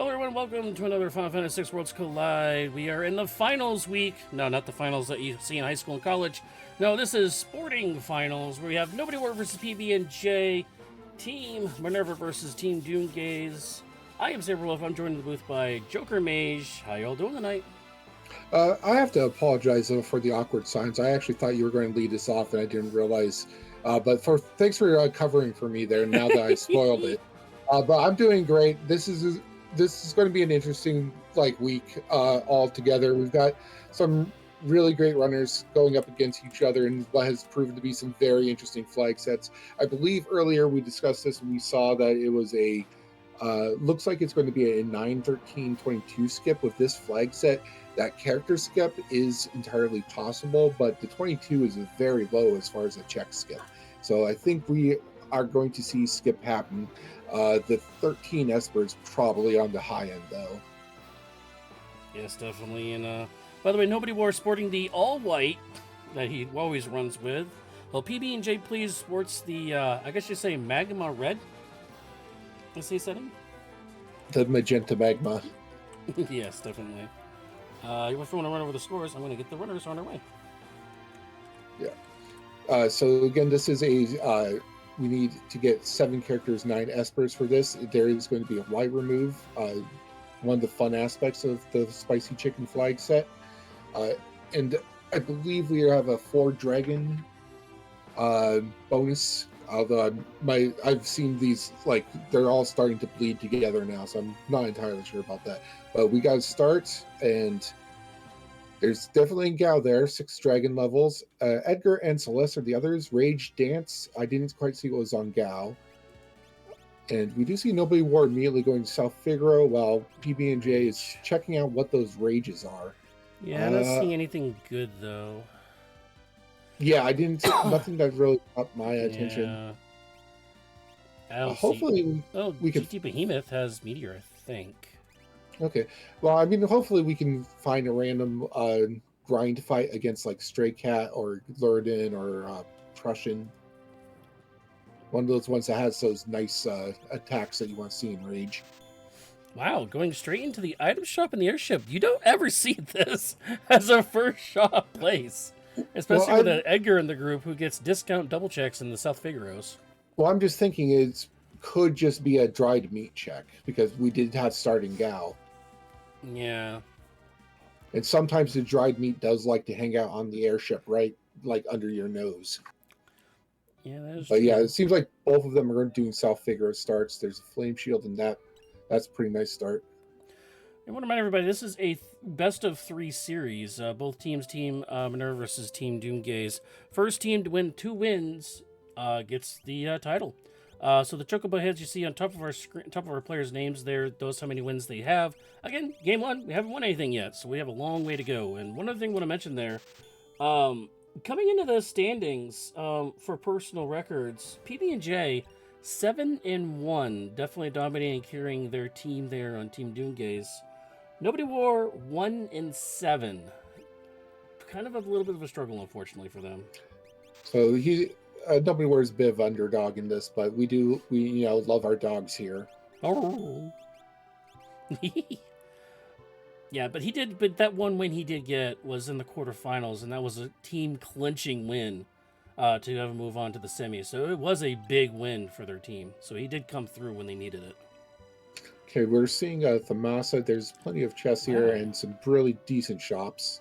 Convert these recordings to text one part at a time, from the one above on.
Hello everyone, welcome to another Final Fantasy VI Worlds Collide. We are in the finals week. No, not the finals that you see in high school and college. No, this is sporting finals, where we have nobodywar versus PbnJ, Team Minerva versus Team Doomgaze. I am Saberwolf. I'm joined in the booth by Joker Mage. How y'all doing tonight? I have to apologize for the awkward signs. I actually thought you were going to lead us off, and I didn't realize. But thanks for covering for me there. Now that I spoiled it, but I'm doing great. This is going to be an interesting week altogether. We've got some really great runners going up against each other, and what has proven to be some very interesting flag sets. I believe earlier we discussed this, and we saw that it was a looks like it's going to be a 9-13-22 skip with this flag set. That character skip is entirely possible, but the 22 is very low as far as a check skip. So I think we are going to see skip happen. The 13 Esper is probably on the high end, though. Yes, definitely. And by the way, nobodywar sporting the all-white that he always runs with. Well, pbnjplz sports the, I guess you say magma red. Is he setting? The magenta magma. Yes, definitely. If you want to run over the scores, I'm going to get the runners on our way. Yeah. So again, this is a we need to get 7 characters, 9 Espers for this. There is going to be a white remove. One of the fun aspects of the spicy chicken flag set, and I believe we have a 4 dragon bonus. Although I've seen these, they're all starting to bleed together now, so I'm not entirely sure about that. But we got to start, and there's definitely a Gao there, 6 dragon levels. Edgar and Celeste are the others. Rage Dance, I didn't quite see what was on Gao. And we do see nobodywar immediately going to South Figaro, while PbnJ is checking out what those rages are. Yeah, I'm not seeing anything good, though. Yeah, I didn't. Nothing that really caught my attention. Yeah. I don't hopefully, we can. GT Behemoth has Meteor, I think. Okay. Well, I mean, hopefully we can find a random grind fight against Stray Cat or Luridin or Prussian. One of those ones that has those nice attacks that you want to see in Rage. Wow, going straight into the item shop in the airship. You don't ever see this as a first shop place. Especially with an Edgar in the group who gets discount double checks in the South Figaros. Well, I'm just thinking it could just be a dried meat check, because we did have starting Gao. Yeah. And sometimes the dried meat does like to hang out on the airship, right? Under your nose. Yeah, that is But true. yeah, it seems like both of them are doing South Figaro starts. There's a flame shield, and that's a pretty nice start. I want to remind everybody, this is a best of 3 series. Both teams, Team Minerva versus Team Doomgaze. First team to win 2 wins gets the title. So the chocobo heads you see on top of our screen, top of our players' names there, those how many wins they have. Again, game 1, we haven't won anything yet, so we have a long way to go. And one other thing I want to mention there, coming into the standings for personal records, PbnJ 7-1, definitely dominating and carrying their team there on Team Doomgaze. nobodywar 1-7. Kind of a little bit of a struggle, unfortunately, for them. So nobodywar is a bit of underdog in this, but we love our dogs here. Oh. Yeah, but that one win he did get was in the quarterfinals, and that was a team clinching win to have a move on to the semis. So it was a big win for their team. So he did come through when they needed it. Okay, we're seeing Thamasa. There's plenty of chests here and some really decent shops.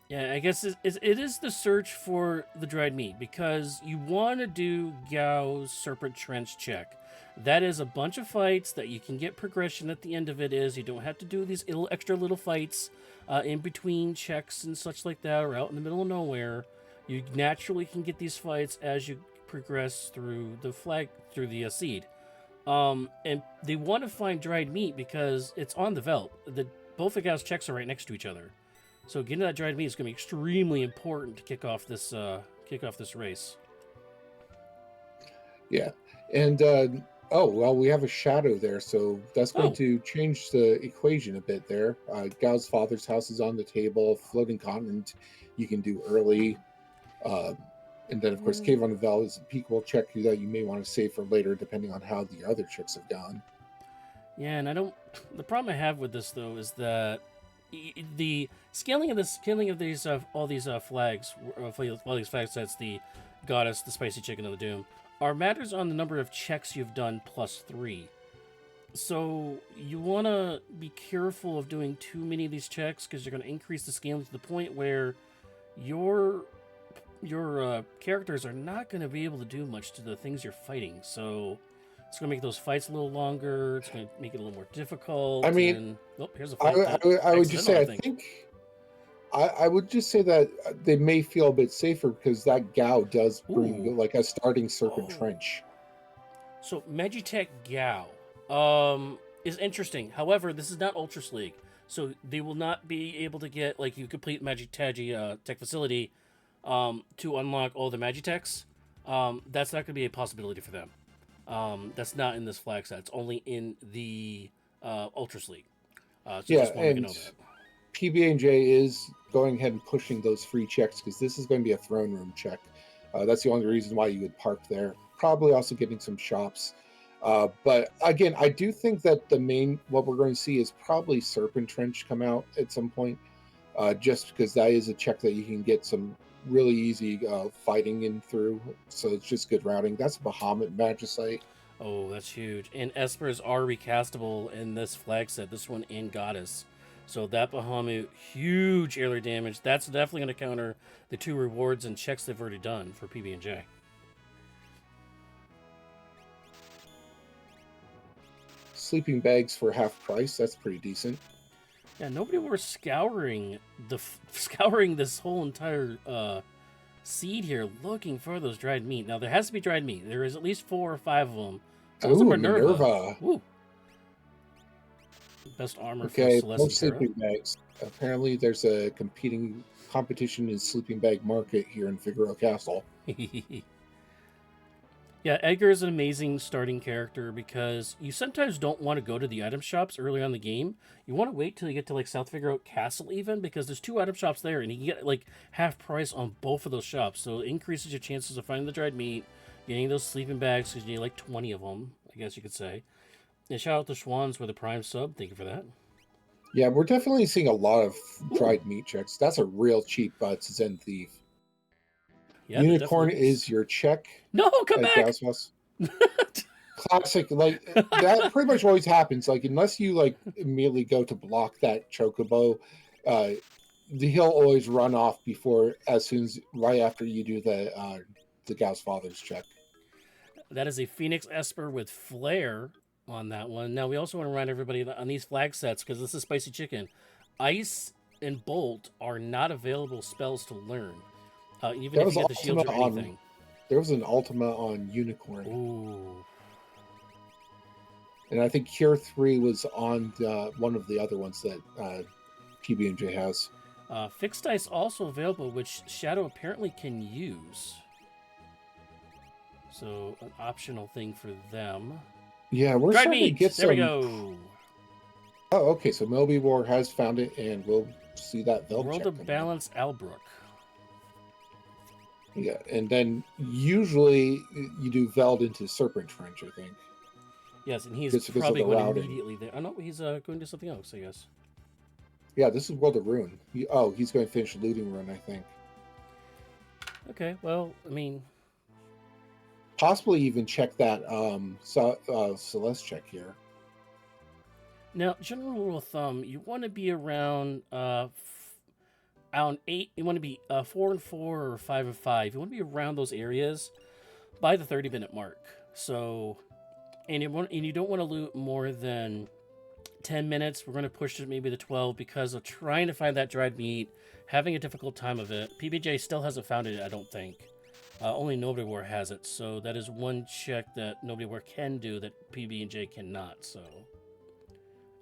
Yeah, I guess it is the search for the dried meat, because you want to do Gao's Serpent Trench check. That is a bunch of fights that you can get progression at the end of it. You don't have to do these extra little fights in between checks and such like that, or out in the middle of nowhere. You naturally can get these fights as you progress through the seed. And they want to find dried meat because it's on the veldt. Both the Gao's checks are right next to each other. So getting that dried meat is going to be extremely important to kick off this race. Yeah, and we have a shadow there, so that's going to change the equation a bit there. Gao's father's house is on the table. Floating continent you can do early. And then, of course, Cave on the Vel is a peekable check that you may want to save for later, depending on how the other checks have gone. Yeah, and I don't. The problem I have with this though is that the scaling of these all these flags, all these flag sets, the goddess, the spicy chicken, and the doom, are matters on the number of checks you've done +3. So you want to be careful of doing too many of these checks because you're going to increase the scaling to the point where your characters are not going to be able to do much to the things you're fighting. So it's going to make those fights a little longer. It's going to make it a little more I difficult. mean, And oh, here's a fight that I would just accidental, say I I think. think I would just say that they may feel a bit safer because that Gao does bring Ooh, like a starting Serpent oh. Trench. So Magitech Gao is interesting. However, this is not Ultra League, so they will not be able to get like you complete Magitech Tech Facility to unlock all the Magitechs. That's not going to be a possibility for them. That's not in this flag set. It's only in the Ultras League. So Yeah, just want to and know that. PBNJ is going ahead and pushing those free checks because this is going to be a throne room check. That's the only reason why you would park there. Probably also getting some shops. But again, I do think that the main what we're going to see is probably Serpent Trench come out at some point, just because that is a check that you can get some really easy fighting in through. So it's just good routing. That's Bahamut Magicite. Oh, that's huge. And Espers are recastable in this flag set. This one in Goddess. So that Bahamut, huge area damage. That's definitely going to counter the 2 rewards and checks they've already done for PB&J. Sleeping bags for half price. That's pretty decent. Yeah, nobody was scouring scouring this whole entire seed here, looking for those dried meat. Now there has to be dried meat. There is at least 4 or 5 of them. Those are Ooh, Minerva. Minerva. Woo. Best armor for Okay, Celeste more and Terra. sleeping bags. Apparently, there's a competition in sleeping bag market here in Figaro Castle. Yeah, Edgar is an amazing starting character because you sometimes don't want to go to the item shops early on in the game. You want to wait till you get to like South Figaro Castle even because there's 2 item shops there and you can get like half price on both of those shops. So it increases your chances of finding the dried meat, getting those sleeping bags because you need like 20 of them, I guess you could say. And shout out to Schwans with a prime sub. Thank you for that. Yeah, we're definitely seeing a lot of Ooh, dried meat checks. That's a real cheap Zen Thief. yeah, that Unicorn definitely is is. your check No, come at back! Gasmas. Classic, like that pretty much always happens. Like unless you like immediately go to block that chocobo, uh, he'll always run off before as soon as right after you do the Gauss Father's check. That is a Phoenix Esper with Flare on that one. Now, we also want to remind everybody that on these flag sets, because this is Spicy Chicken, Ice and Bolt are not available spells to learn, even There if was you get the Ultima shields or on anything. there was an Ultima on Unicorn, Ooh. and I think Cure 3 was on one of the other ones that PB&J has. Fixed Ice also available, which Shadow apparently can use. So, an optional thing for them. Yeah, we're Dried starting to meat! get There we some. go! Oh, okay. So War has found it, and we'll see that Veld World check of coming up. Balance Albrook. Yeah, and then usually you do Veld into Serpent Trench, I think, Yes, and he's just because of probably the going routing. immediately there. Oh no, he's going to do something else, I guess. Yeah, this is World of Ruin. He's going to finish Looting Run, I think. Okay, well, I mean, Possibly even check that Celeste check here. now general rule of thumb, you want to be around 8. You want to be 4 and 4 or 5 and 5. You want to be around those areas by the 30-minute mark. So, and you don't want to loot more than 10 minutes. We're going to push to maybe the 12 because of trying to find that dried meat, having a difficult time of it. PBJ still hasn't found it, I don't think. Only nobodywar has it, so that is one check that nobodywar can do that PB&J cannot. So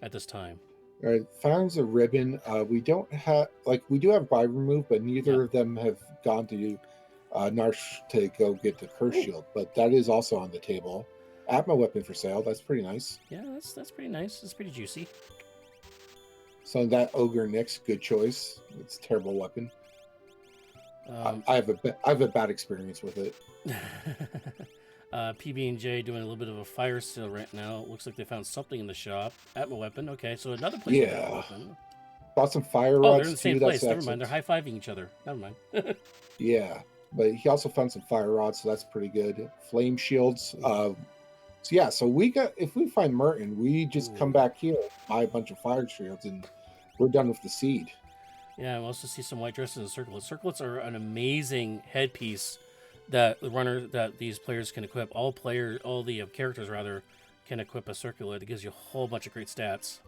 at this time, All right, Fountains of Ribbon. We don't have we do have buy remove, but yeah. neither of them have gone to Narsh to go get the Curse Ooh. Shield. But that is also on the table. Atma weapon for sale. That's pretty nice. Yeah, that's pretty nice. That's pretty juicy. So that Ogre Nyx, good choice. It's a terrible weapon. I have a bad experience with it. PB&J doing a little bit of a fire sale right now. Looks like they found something in the shop. Atma weapon. Okay, so another place with Atma Yeah. weapon. Bought some fire Oh, they're in rods the same too. That's place. Never mind. excellent. They're high-fiving each other. Never mind. Yeah, but he also found some fire rods, so that's pretty good. Flame shields. So yeah, so we got if we find Merton, we just come Ooh. back here, buy a bunch of fire shields, and we're done with the seed. Yeah, I also see some white dresses and circlets. Circlets are an amazing headpiece that these players can equip. All the characters rather can equip a circlet. It gives you a whole bunch of great stats.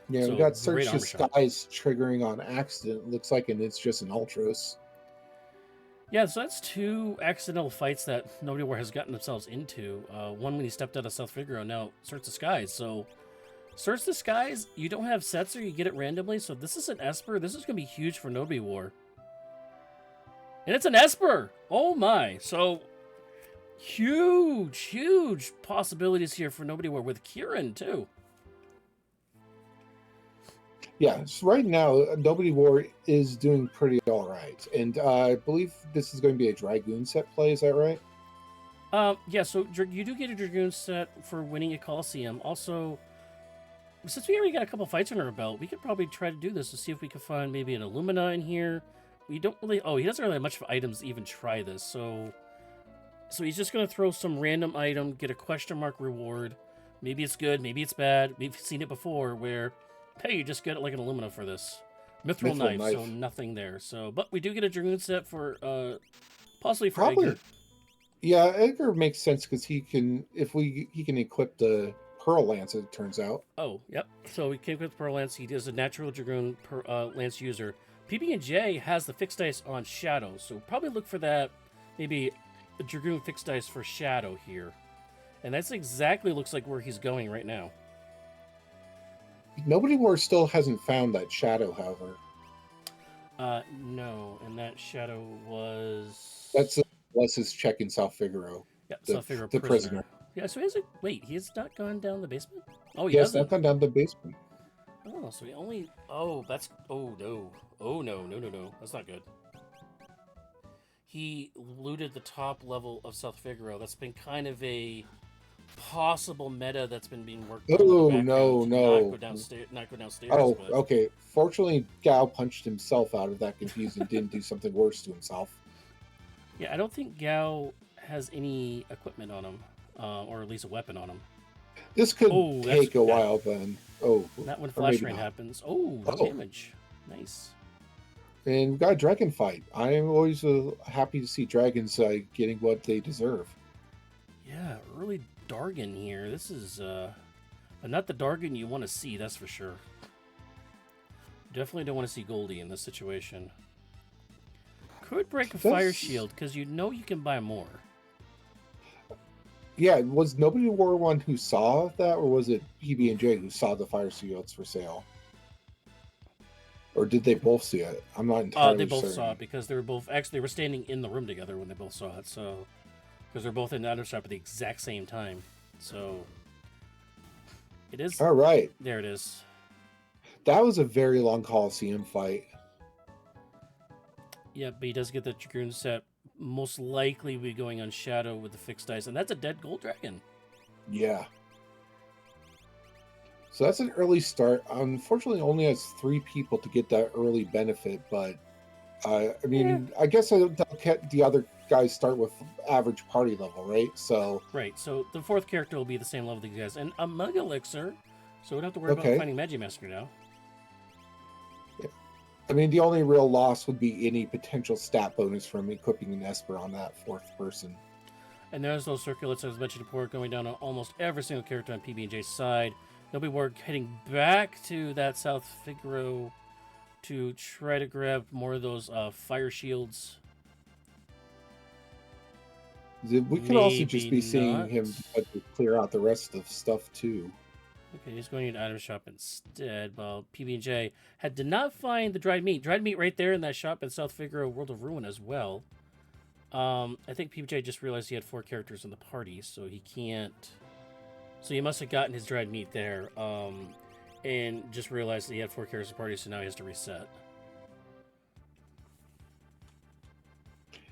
Yeah, we So got great search armor shot. disguise triggering on accident. Looks like, and it's just an ultras. Yeah, so that's two accidental fights that nobodywar has gotten themselves into. One when he stepped out of South Figaro, now Search the Skies. So Search the Skies, you don't have sets or you get it randomly. So this is an Esper. This is going to be huge for nobodywar. And it's an Esper! Oh my! So huge possibilities here for nobodywar with Kieran too. Yeah, so right now, nobodywar is doing pretty all right. And I believe this is going to be a Dragoon set play, is that right? Yeah, so you do get a Dragoon set for winning a Coliseum. Also, since we already got a couple fights under our belt, we could probably try to do this to see if we can find maybe an Illumina in here. We don't really... Oh, he doesn't really have much of items to even try this, so he's just going to throw some random item, get a question mark reward. Maybe it's good, maybe it's bad. We've seen it before where, hey, you just get it like an Illumina for this. Mithril knife, so nothing there. So, but we do get a Dragoon set for, possibly for Edgar. Yeah, Edgar makes sense because he can equip the Pearl Lance, it turns out. Oh, yep. So he came with Pearl Lance. He is a natural Dragoon Lance user. PB&J has the fixed dice on Shadow, so probably look for that, maybe a Dragoon fixed dice for Shadow here. And that's exactly looks like where he's going right now. Nobodywar still hasn't found that Shadow, however. No, and that Shadow was... That's his check in South Figaro. Yeah, South Figaro the prisoner. Yeah, so wait, he has not gone down the basement? Oh, he has not gone down the basement. Oh, so he only... Oh, that's... Oh, no. Oh, no. That's not good. He looted the top level of South Figaro. That's been kind of a possible meta that's been being worked on. Oh, no. Not go downstairs. Oh, but... okay. Fortunately, Gao punched himself out of that confuse and didn't do something worse to himself. Yeah, I don't think Gao has any equipment on him, or at least a weapon on him. This could take a while then. Oh, not when Flash Rain happens. Oh, no damage. Nice. And we got a dragon fight. I am always happy to see dragons getting what they deserve. Yeah, early Dargon here. This is not the Dargon you want to see, that's for sure. Definitely don't want to see Goldie in this situation. Could break a fire shield because you know you can buy more. Yeah, was nobodywar one who saw that, or was it PB&J who saw the fire shields for sale? Or did they both see it? I'm not entirely They both certain. saw it because they were both they were standing in the room together when they both saw it. So because they're both in the undershop at the exact same time. So it is. All right. There it is. That was a very long Coliseum fight. Yeah, but he does get the Dragoon set. Most likely be going on Shadow with the fixed dice, and that's a dead gold dragon. Yeah. So that's an early start. Unfortunately, only has 3 people to get that early benefit, but I mean, I guess the other guys start with average party level, right? So right. So the 4th character will be the same level as these guys, and a Mug Elixir, so we don't have to worry about finding Magimaster now. I mean, the only real loss would be any potential stat bonus from equipping an Esper on that 4th person. And there's those circulars I was mentioning before going down on almost every single character on PB&J's side. Nobodywar heading back to that South Figaro to try to grab more of those fire shields. We could also just be seeing him clear out the rest of stuff too. Okay, he's going into item shop instead. Well, PB&J did not find the dried meat. Dried meat right there in that shop in South Figaro World of Ruin as well. I think PB&J just realized he had 4 characters in the party, so he can't... So he must have gotten his dried meat there, and just realized that he had 4 characters in the party, so now he has to reset.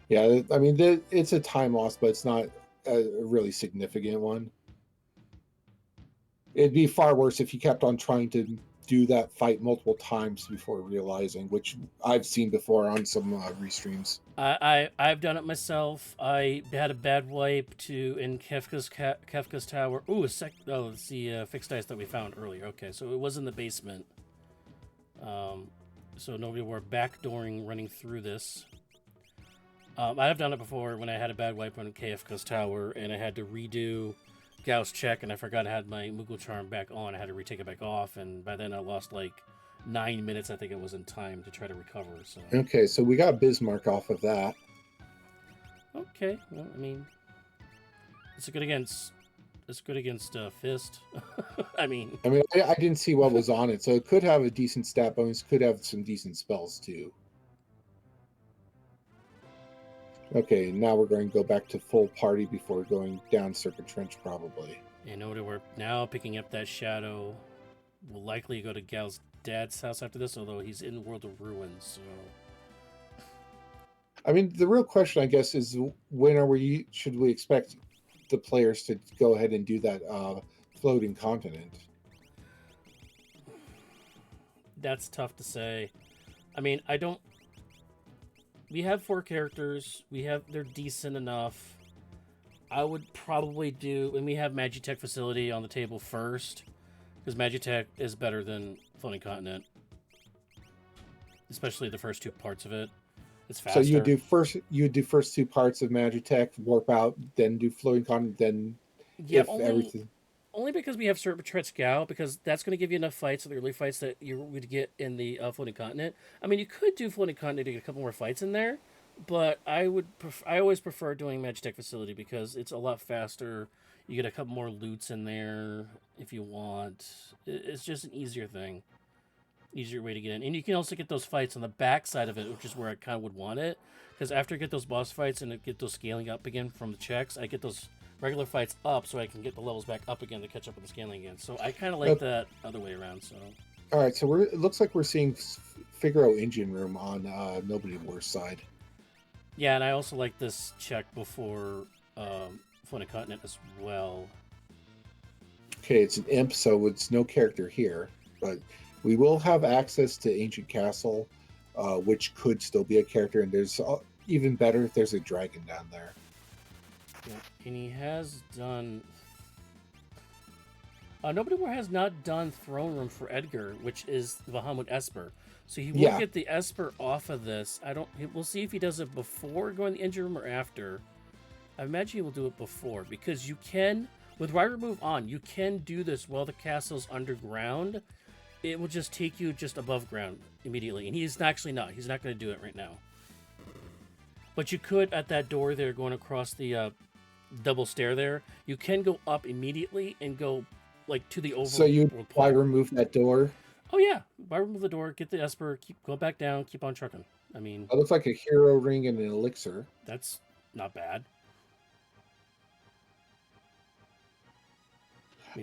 Yeah, I mean, it's a time loss, but it's not a really significant one. It'd be far worse if you kept on trying to do that fight multiple times before realizing, which I've seen before on some restreams. I've done it myself. I had a bad wipe in Kefka's tower. Ooh, it's the fixed ice that we found earlier. Okay, so it was in the basement. So nobody were backdooring running through this. I have done it before when I had a bad wipe on Kefka's tower and I had to redo Gauss check and I forgot I had my Moogle charm back on. I had to retake it back off, and by then I lost like 9 minutes, I think it was, in time to try to recover. So Okay, so we got Bismarck off of that. okay, well, I mean, it's good against Fist. I mean, I didn't see what was on it, so it could have a decent stat bonus, could have some decent spells too. Okay, now we're going to go back to full party before going down Serpent Trench, probably. and we're now picking up that shadow. We'll likely go to Gal's dad's house after this, although he's in World of Ruins. So, I mean, the real question, I guess, is when should we expect the players to go ahead and do that floating continent? that's tough to say. I mean, we have 4 characters. They're decent enough. I would probably do, and we have Magitech Facility on the table first, because Magitech is better than Floating Continent, especially the first 2 parts of it. It's faster. So you do first 2 parts of Magitech, warp out, then do floating continent, then everything. Only because we have Serpent Trench Gal, because that's going to give you enough fights, the early fights that you would get in the Floating Continent. I mean, you could do Floating Continent to get a couple more fights in there, but I always prefer doing Magitech Facility because it's a lot faster. You get a couple more loots in there if you want. It's just an easier thing. Easier way to get in. And you can also get those fights on the back side of it, which is where I kind of would want it. Because after I get those boss fights and I get those scaling up again from the checks, I get those regular fights up so I can get the levels back up again to catch up with the scaling again. So I kind of like that other way around. So, all right, so it looks like we're seeing Figaro engine room on Nobodywar's side. Yeah, and I also like this check before Floating Continent as well. Okay, it's an imp, so it's no character here, but we will have access to Ancient Castle, which could still be a character, and there's even better if there's a dragon down there. Yeah, and he has done... Nobodywar has not done Throne Room for Edgar, which is the Bahamut Esper. So he will get the Esper off of this. We'll see if he does it before going to the engine room or after. I imagine he will do it before, because you can, with Right Remove on, you can do this while the castle's underground. It will just take you just above ground immediately. And he's actually not. He's not going to do it right now. But you could, at that door there, going across the double stair there, you can go up immediately and go like to the overworld. So you why remove that door? Oh yeah, why remove the door, get the Esper, go back down, keep on trucking. I mean, it looks like a hero ring and an elixir. That's not bad.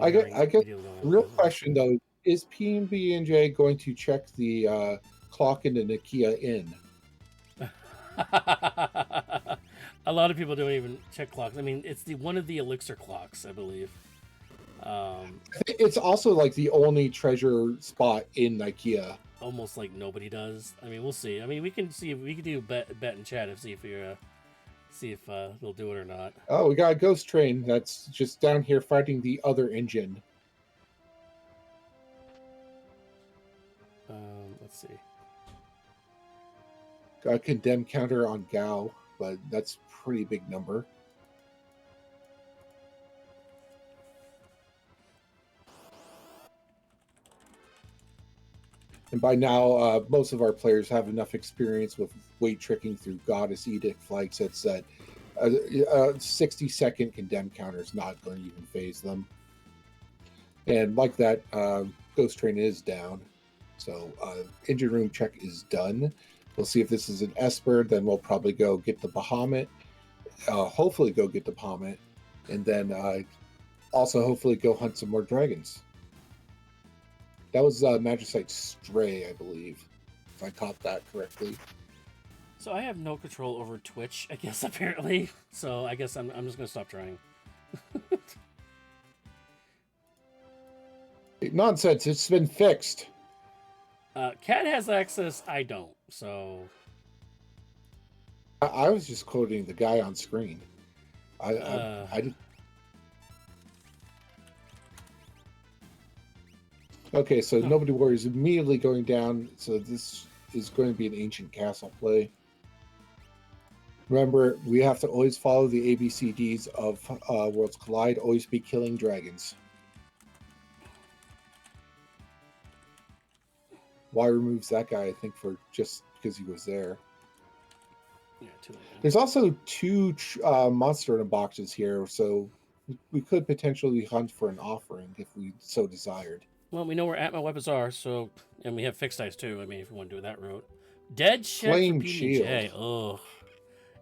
I guess the real question though is pbnj going to check the clock in the Nakia Inn? A lot of people don't even check clocks. I mean, it's one of the elixir clocks, I believe. It's also like the only treasure spot in Nakia. Almost like nobody does. I mean, we'll see. I mean, we can see if we can do bet in chat and see if they'll do it or not. Oh, we got a ghost train that's just down here fighting the other engine. Let's see. Got a condemn counter on Gao, but that's a pretty big number. And by now, most of our players have enough experience with weight tricking through Goddess Edict flights that a 60-second condemn counter is not going to even phase them. And like that, Ghost Train is down. So engine room check is done. We'll see if this is an Esper, then we'll probably go get the Bahamut. Hopefully go get the Bahamut. And then also hopefully go hunt some more dragons. That was Magicite Stray, I believe, if I caught that correctly. So I have no control over Twitch, I guess, apparently. So I guess I'm just going to stop trying. Nonsense. It's been fixed. Cat has access. I don't. So I was just quoting the guy on screen. I did. Okay, so Nobody War is immediately going down. So this is going to be an ancient castle play. Remember, we have to always follow the ABCDs of Worlds Collide. Always be killing dragons. Y removes that guy, I think, for just because he was there. Yeah, there's also 2 monster in boxes here, so we could potentially hunt for an offering if we so desired. Well, we know where at my weapons are, so and we have fixed ice too. I mean, if we want to do that route, dead shit Flame for PBJ. Ugh.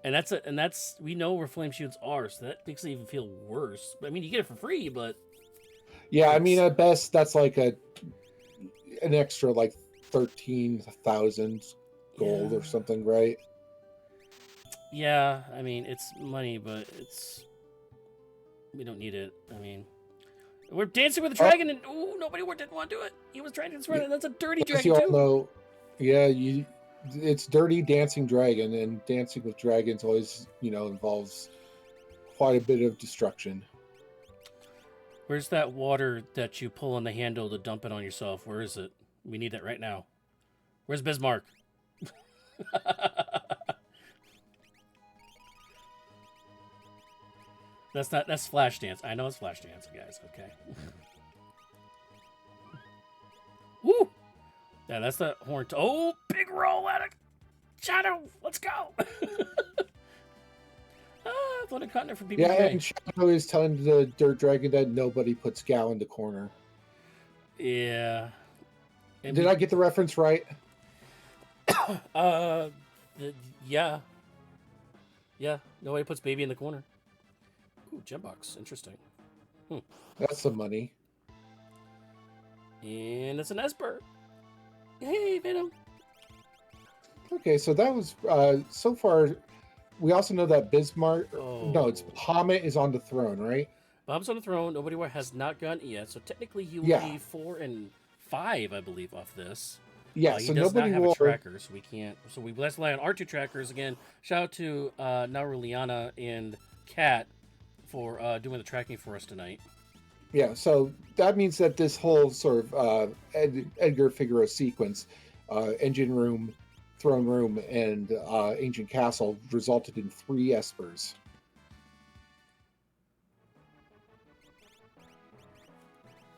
And that's we know where flame shields are, so that makes it even feel worse. I mean, you get it for free, but yeah, I mean, at best that's like an extra like 13,000 gold or something, right? Yeah, I mean, it's money, but we don't need it. I mean, we're dancing with a dragon, and nobody didn't want to do it. He was trying to run it. That's a dirty dragon you too. all know, yeah, it's dirty dancing dragon, and dancing with dragons always, involves quite a bit of destruction. Where's that water that you pull on the handle to dump it on yourself? Where is it? We need that right now. Where's Bismarck? That's flash dance. I know it's flash dance, guys. Okay. Woo! Yeah, that's the horn. Big roll at it. Shadow, let's go. Floating continent for people. Yeah, and Shadow is telling the dirt dragon that nobody puts Gal in the corner. Yeah. Did I get the reference right? Yeah. Yeah, nobody puts baby in the corner. Ooh, gem box. Interesting. That's some money. And it's an Esper. Hey, Venom. Okay, so that was so far. We also know that Bismarck. No, it's Bahamut is on the throne, right? Bahamut's on the throne. Nobody has not gotten it yet, so technically he will be 4 and 5, I believe, off this. Yeah, he so does nobody not have will. a tracker, so we can't. So let's rely on our 2 trackers again. Shout out to Naruliana and Kat for doing the tracking for us tonight. Yeah, so that means that this whole sort of Edgar Figueroa sequence, engine room, throne room, and ancient castle resulted in 3 espers.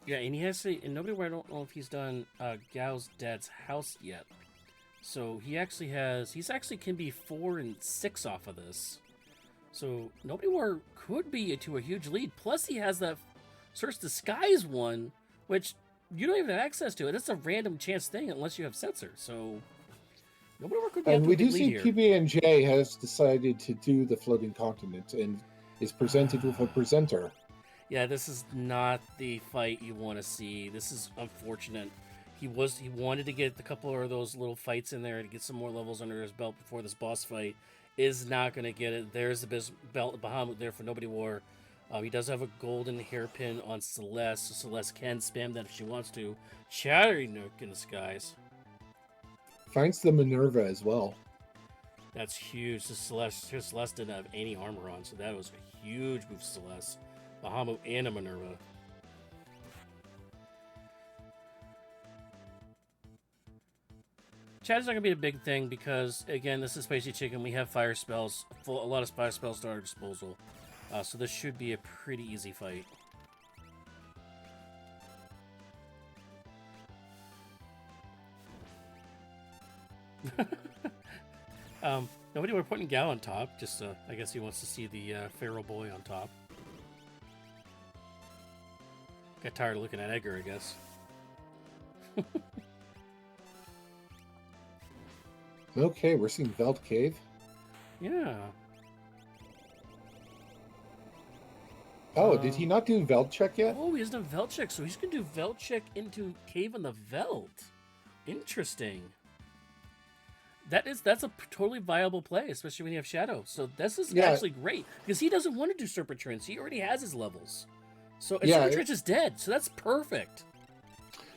Yeah, and he has to. And nobody, I don't know if he's done Gao's dad's house yet. So he actually has. He's actually can be 4 and 6 off of this. So Nobody War could be to a huge lead. Plus, he has that Search the Skies one, which you don't even have access to it. It's a random chance thing unless you have sensor. So Nobody War could be. And we do see pbnj has decided to do the floating continent and is presented with a presenter. Yeah, this is not the fight you want to see. This is unfortunate. He wanted to get a couple of those little fights in there to get some more levels under his belt before this boss fight. Is not going to get it. There's the belt Bahamut there for Nobody War. He does have a golden hairpin on Celeste, so Celeste can spam that if she wants to. Chattering Nook in the skies. Finds the Minerva as well. That's huge. Celeste didn't have any armor on, so that was a huge move for Celeste. Bahamut and a Minerva. Chat is not going to be a big thing because, again, this is Spicy Chicken. We have fire spells, a lot of fire spells at our disposal. So this should be a pretty easy fight. Nobody were putting Gal on top. Just, I guess he wants to see the feral boy on top. Got tired of looking at Edgar, I guess. Okay, we're seeing Veld Cave. Yeah. Oh, did he not do Veld check yet? Oh, he hasn't done Veld check, so he's going to do Veld check into Cave on the Veld. Interesting. That's a totally viable play, especially when you have Shadow. So this is Yeah, actually great because he doesn't want to do Serpent Trench. He already has his levels. So and Serpent yeah, Trench is dead. So that's perfect.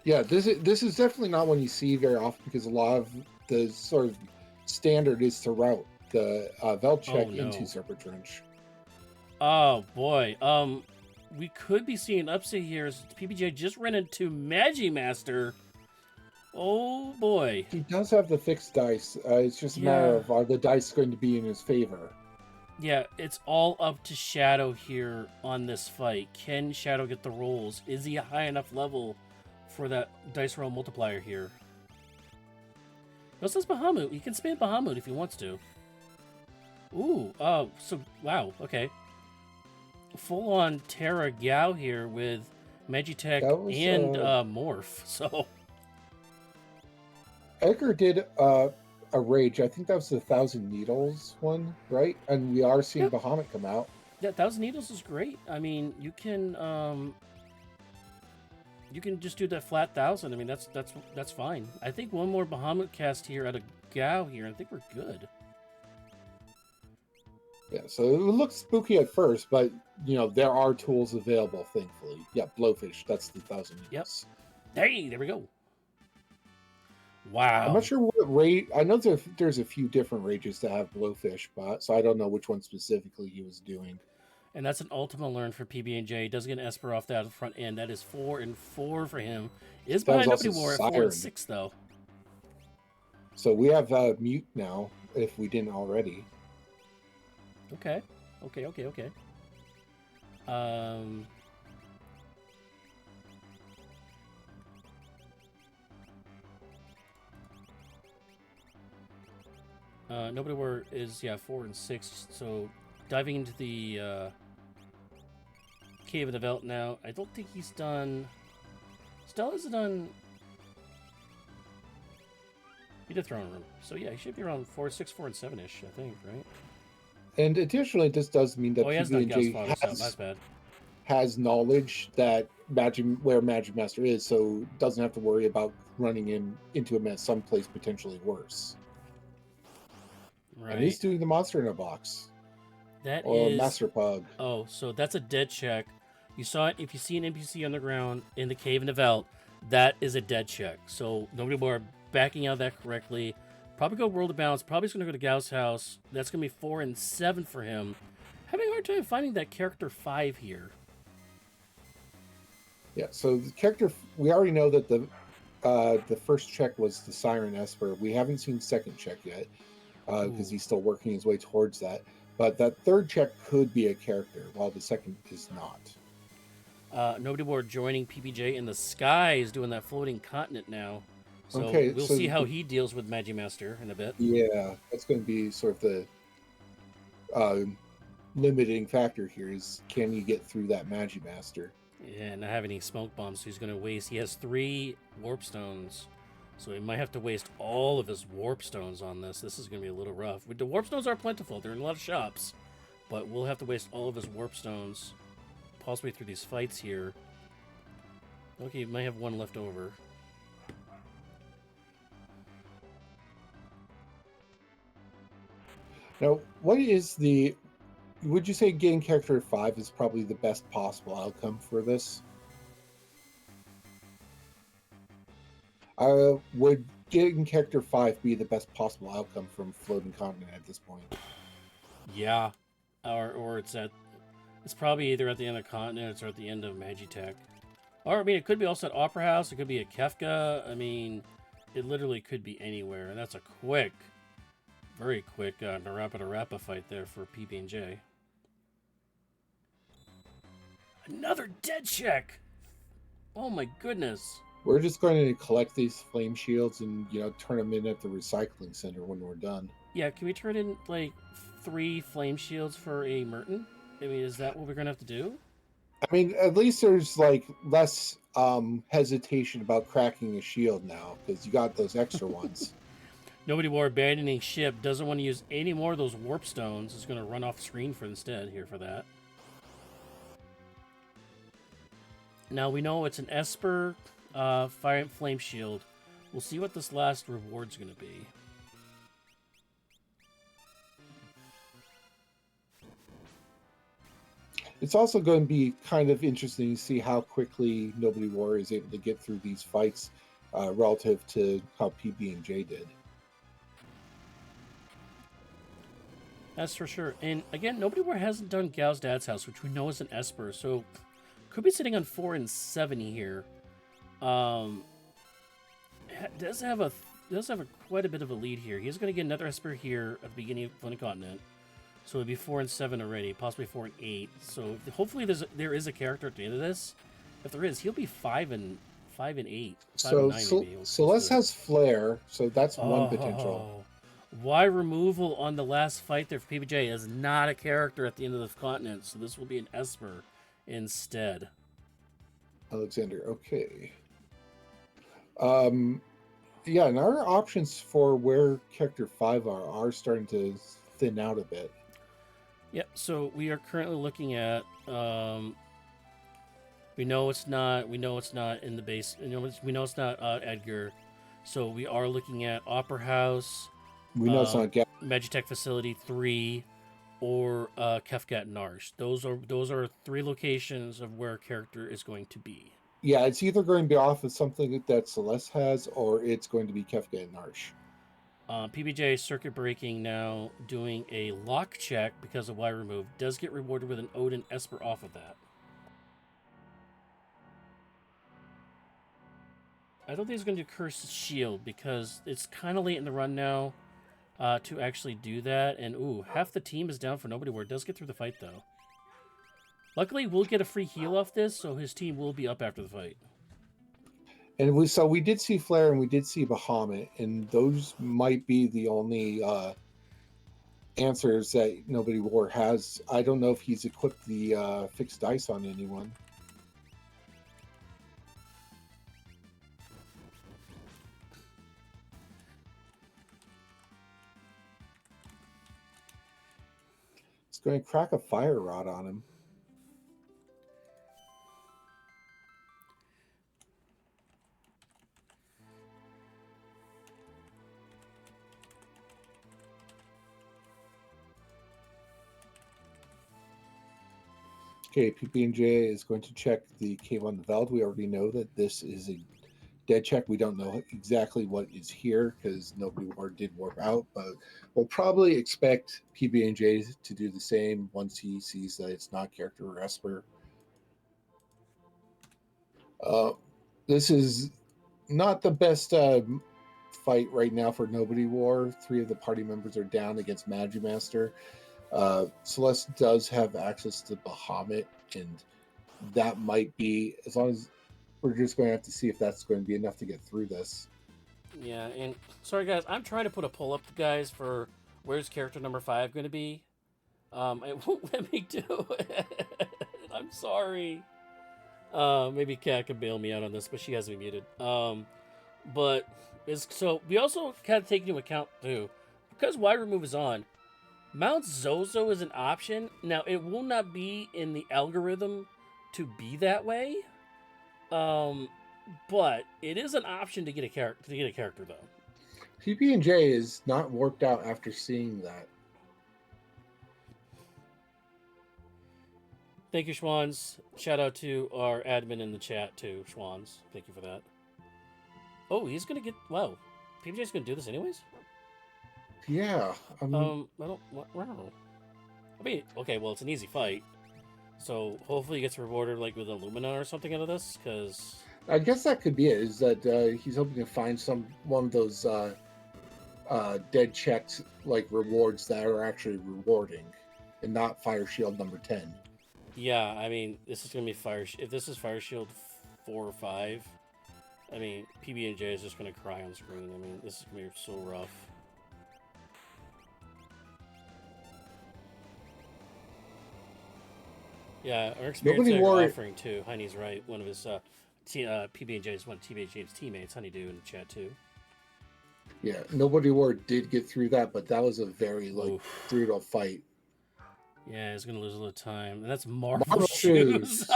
yeah. This is definitely not one you see very often because a lot of the sort of standard is to route the Oh Velchek into no. Serpent Trench. Oh boy. We could be seeing an upset here as PBJ just ran into Magimaster. Oh boy. He does have the fixed dice. It's just a matter Yeah. of are the dice going to be in his favor. Yeah, it's all up to Shadow here on this fight. Can Shadow get the rolls? Is he a high enough level for that dice roll multiplier here? He also has Bahamut. He can spam Bahamut if he wants to. Ooh, so, wow, okay. Full on Terra Gao here with Magitech That was and Morph, so. Edgar did a rage. I think that was the Thousand Needles one, right? And we are seeing Yep. Bahamut come out. Yeah, Thousand Needles is great. I mean, you can just do that flat 1,000. I mean, that's fine. I think one more Bahamut cast here out of Gao here, and I think we're good. Yeah, so it looks spooky at first, but there are tools available, thankfully. Yeah, Blowfish, that's the Thousand Yep. Needles. Hey, there we go. I'm not Wow. sure what rate. I know there's a few different rages that have Blowfish, but so I don't know which one specifically he was doing. And that's an Ultima learn for PB&J. Does get an Esper off that front end. That is 4 and 4 for him. Is That was behind also Nobody War at 4 and Siren. 6 though. So we have Mute now, if we didn't already. Okay. Okay. Um. Nobody War is 4 and 6. So diving into the Cave of the Velt now. I don't think he's done. Stella's done. He did Throne Room. So yeah, he should be around 4, 6, 4, and 7 ish. I think, right? And additionally, this does mean that Oh, he has done Gauss PB&J Father, so that's bad. has knowledge that where Magic Master is, so doesn't have to worry about running into him at someplace potentially worse. Right. And he's doing the monster in a box. That Or is. Master Pug. Oh, so that's a dead check. You saw it. If you see an NPC on the ground in the cave in the Velt, that is a dead check. So nobody more backing out of that correctly. Probably go World of Balance. Probably going to go to Gauss' house. That's going to be 4 and 7 for him. Having a hard time finding that character 5 here. Yeah, so the character, we already know that the first check was the Siren Esper. We haven't seen second check yet because he's still working his way towards that. But that third check could be a character, while the second is not. Nobody more joining PBJ in the skies doing that floating continent now. So Okay, we'll so see how he deals with Magimaster in a bit. Yeah, that's going to be sort of the limiting factor here is can you get through that Magimaster? Yeah, not have any smoke bombs, so he's going to waste. He has 3 warp stones, so he might have to waste all of his warp stones on this. This is going to be a little rough. The warp stones are plentiful. They're in a lot of shops, but we'll have to waste all of his warp stones possibly through these fights here. Okay, he might have 1 left over. Now, would you say getting character 5 is probably the best possible outcome for this? Would getting character 5 be the best possible outcome from Floating Continent at this point? Yeah, or it's probably either at the end of Continents or at the end of Magitech. Or, I mean, it could be also at Opera House. It could be at Kefka. I mean, it literally could be anywhere. And that's a very quick Narapa fight there for PB&J. Another dead check! Oh my goodness. We're just going to collect these flame shields and, turn them in at the recycling center when we're done. Yeah, can we turn in, 3 flame shields for a Merton? I mean, is that what we're going to have to do? I mean, at least there's, less hesitation about cracking a shield now, because you got those extra ones. Nobody War abandoning ship doesn't want to use any more of those warp stones. Is going to run off screen for instead here for that. Now we know it's an Esper Fire and Flame Shield. We'll see what this last reward's going to be. It's also going to be kind of interesting to see how quickly Nobody War is able to get through these fights relative to how PB&J did. That's for sure. And again, nobody where hasn't done Gal's Dad's House, which we know is an Esper, so could be sitting on 4 and 7 here. Um, does have a quite a bit of a lead here. He's going to get another Esper here at the beginning of Planet Continent, so it'll be 4 and 7 already, possibly 4 and 8. So hopefully there is a character at the end of this. If there is, he'll be 5 and 8, 5 So and 9 maybe. Celeste has Flare, so that's one potential. Why removal on the last fight there for PBJ is not a character at the end of the continent, so this will be an Esper instead. Alexander, okay. Yeah, and our options for where character 5 are starting to thin out a bit. Yep, so we are currently looking at we know it's not in the base, we know it's not Edgar. So we are looking at Opera House. We know it's not Magitech Facility 3 or Kefka at Narsh. Those are 3 locations of where a character is going to be. Yeah, it's either going to be off of something that Celeste has, or it's going to be Kefka and Narsh. PBJ circuit breaking now, doing a lock check because of Y remove. Does get rewarded with an Odin Esper off of that. I don't think he's going to do Cursed Shield because it's kind of late in the run now to actually do that. And ooh, half the team is down for nobody where it does get through the fight though. Luckily, we'll get a free heal off this, so his team will be up after the fight. And we did see Flare and we did see Bahamut, and those might be the only answers that Nobody War has. I don't know if he's equipped the fixed dice on anyone. It's going to crack a fire rod on him. Okay, PB&J is going to check the cave on the Veld. We already know that this is a dead check. We don't know exactly what is here because Nobody War did warp out, but we'll probably expect PB&J to do the same once he sees that it's not character or Esper. This is not the best fight right now for Nobody War. 3 of the party members are down against Magimaster. Celeste does have access to Bahamut, and that might be, as long as we're just going to have to see if that's going to be enough to get through this. Yeah, and sorry guys, I'm trying to put a poll up, guys, for where's character number 5 going to be. It won't let me do it. I'm sorry. Maybe Kat can bail me out on this, but she has me muted. But so we also kind of take into account too, because Y remove is on. Mount Zozo is an option. Now, it will not be in the algorithm to be that way. But it is an option to get a character though. PB&J is not warped out after seeing that. Thank you, Schwans. Shout out to our admin in the chat too, Schwans. Thank you for that. Oh, he's gonna get wow. PBJ's gonna do this anyways? Yeah. I don't. Wow. I mean, okay. Well, it's an easy fight, so hopefully he gets rewarded like with Illumina or something out of this. Because I guess that could be it. Is that he's hoping to find one of those dead checks like rewards that are actually rewarding, and not Fire Shield number 10. Yeah, I mean, this is gonna be if this is Fire Shield 4 or 5, I mean, PB&J is just gonna cry on screen. I mean, this is gonna be so rough. Yeah, our experience offering too. Honey's right. One of his PB&J's one of PB&J's teammates, Honeydew, in the chat too. Yeah, Nobody War did get through that, but that was a very brutal fight. Yeah, he's gonna lose a little time, and that's Marvel shoes.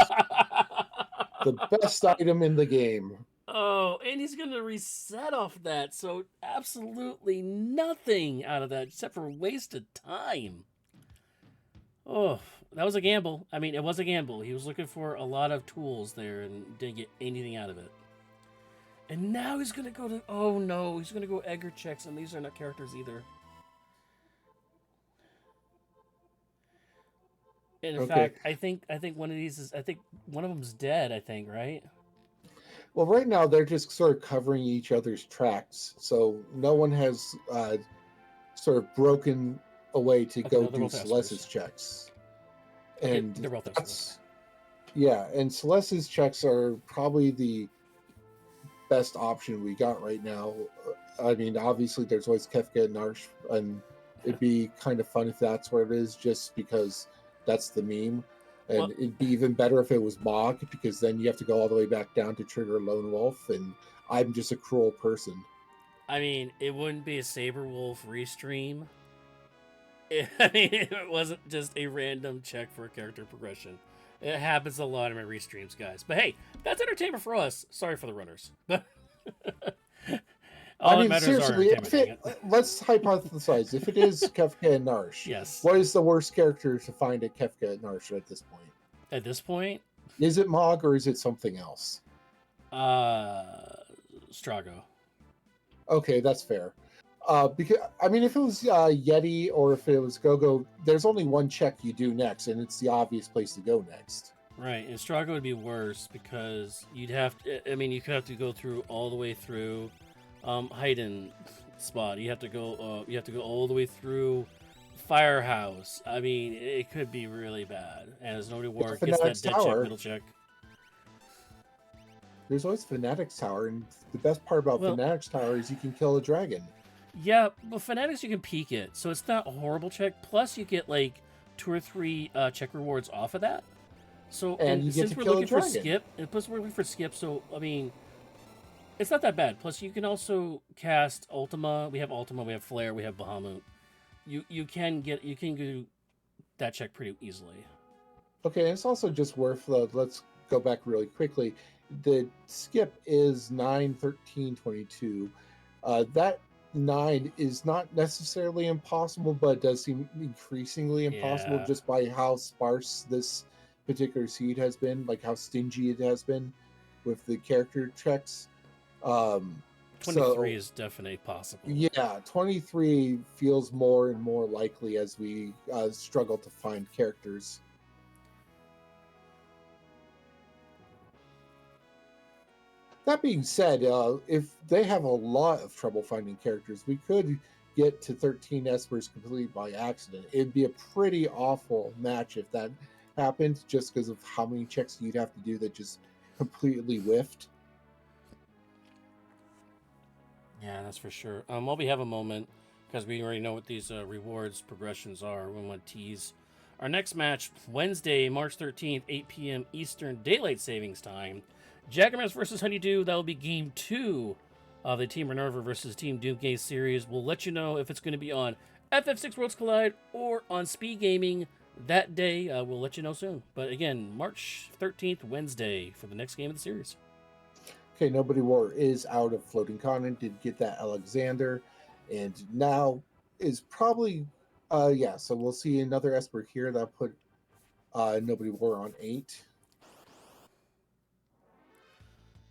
The best item in the game. Oh, and he's gonna reset off that, so absolutely nothing out of that except for wasted time. Oh, that was a gamble. I mean, it was a gamble. He was looking for a lot of tools there and didn't get anything out of it. And now he's gonna go to. Oh no, he's gonna go Edgar checks, and these are not characters either. And in Okay. fact, I think one of these is. I think one of them's dead. I think right. Well, right now they're just sort of covering each other's tracks, so no one has sort of broken away to Okay, go no, they're do both Celeste's espers. checks. Okay, And they're both espers. that's yeah, and Celeste's checks are probably the best option we got right now. I mean, obviously there's always Kefka and Narsh, and it'd be kind of fun if that's what it is, just because that's the meme. And Well, it'd be even better if it was Mog, because then you have to go all the way back down to trigger Lone Wolf, and I'm just a cruel person. I mean, it wouldn't be a Saberwolf restream. I mean, it wasn't just a random check for character progression. It happens a lot in my restreams, guys. But hey, that's entertainment for us. Sorry for the runners. But I all that mean, matters are seriously, entertainment. let's hypothesize if it is Kefka and Narsh. Yes. What is the worst character to find at Kefka and Narsh at this point? At this point, Is it Mog or is it something else? uh, Strago. Okay, that's fair. Because I mean, if it was Yeti or if it was Gogo, there's only one check you do next, and it's the obvious place to go next. Right, and Strago would be worse because you'd have to. I mean, you could have to go through all the way through Haydn spot. You have to go. You have to go all the way through Firehouse. I mean, it could be really bad. And as nobody war gets that Fanatic's dead check, Tower. middle check. There's always Fanatic's Tower, and the best part about Well, Fanatic's Tower is you can kill a dragon. yeah, but Fanatics you can peek it, so it's not a horrible check. Plus, you get like 2 or 3 check rewards off of that. So, And you and get since to we're kill a looking for dragon. skip, and plus we're looking for skip, so I mean, it's not that bad. Plus, you can also cast Ultima. We have Ultima, we have Flare, we have Bahamut. You can do that check pretty easily. Okay, and it's also just worth. Let's go back really quickly. The skip is 9, 13, 22. That 9 is not necessarily impossible, but it does seem increasingly impossible Yeah, just by how sparse this particular seed has been, like how stingy it has been with the character checks. Um, 23 so is definitely possible. yeah, 23 feels more and more likely as we struggle to find characters. That being said, if they have a lot of trouble finding characters, we could get to 13 Espers complete by accident. It'd be a pretty awful match if that happened, just because of how many checks you'd have to do that just completely whiffed. Yeah, that's for sure. While we have a moment, because we already know what these rewards progressions are, we want to tease our next match Wednesday, March 13th, 8 p.m. Eastern Daylight Savings Time. Jackrabbits versus Honeydew. That will be game 2 of the Team Minerva versus Team Doomgay series. We'll let you know if it's going to be on FF6 Worlds Collide or on Speed Gaming that day. We'll let you know soon. But again, March 13th, Wednesday, for the next game of the series. Okay, nobodywar is out of floating continent. Did get that Alexander, and now is probably yeah. So we'll see another Esper here that put nobodywar on 8.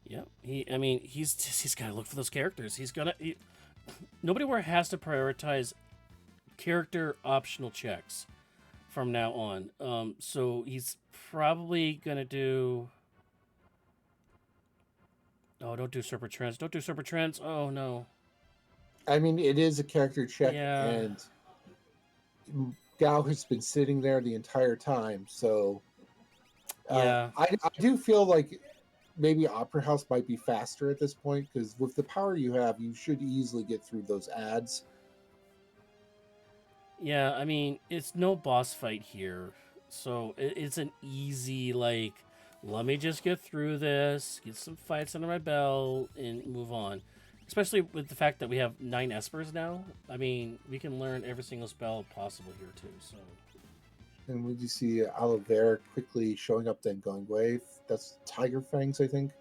Yep. I mean, he's got to look for those characters. Nobodywar has to prioritize character optional checks from now on. So he's probably gonna do. Oh, don't do Serpent Trends. Don't do Serpent Trends. Oh no. I mean, it is a character check, Yeah. and Gao has been sitting there the entire time. So Yeah. I do feel like maybe Opera House might be faster at this point, because with the power you have, you should easily get through those ads. Yeah. I mean, it's no boss fight here, so it's an easy like. Let me just get through this, get some fights under my belt, and move on. Especially with the fact that we have 9 Espers now. I mean, we can learn every single spell possible here too. So And we do see Aloe Vera quickly showing up, then going away. That's Tiger Fangs, I think.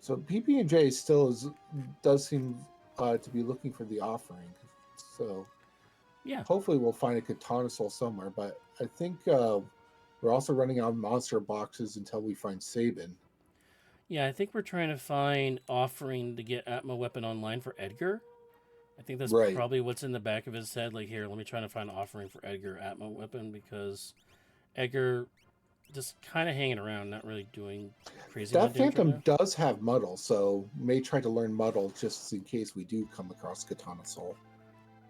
So PB&J still does seem to be looking for the offering. So Yeah. Hopefully we'll find a katana soul somewhere, but I think we're also running out of monster boxes until we find Sabin. Yeah, I think we're trying to find offering to get Atma weapon online for Edgar. I think that's Right. probably what's in the back of his head. Like, here, let me try to find an offering for Edgar Atma weapon because Edgar just kind of hanging around, not really doing crazy amount That of damage right Phantom now. does have Muddle, so may try to learn Muddle just in case we do come across Katana Soul.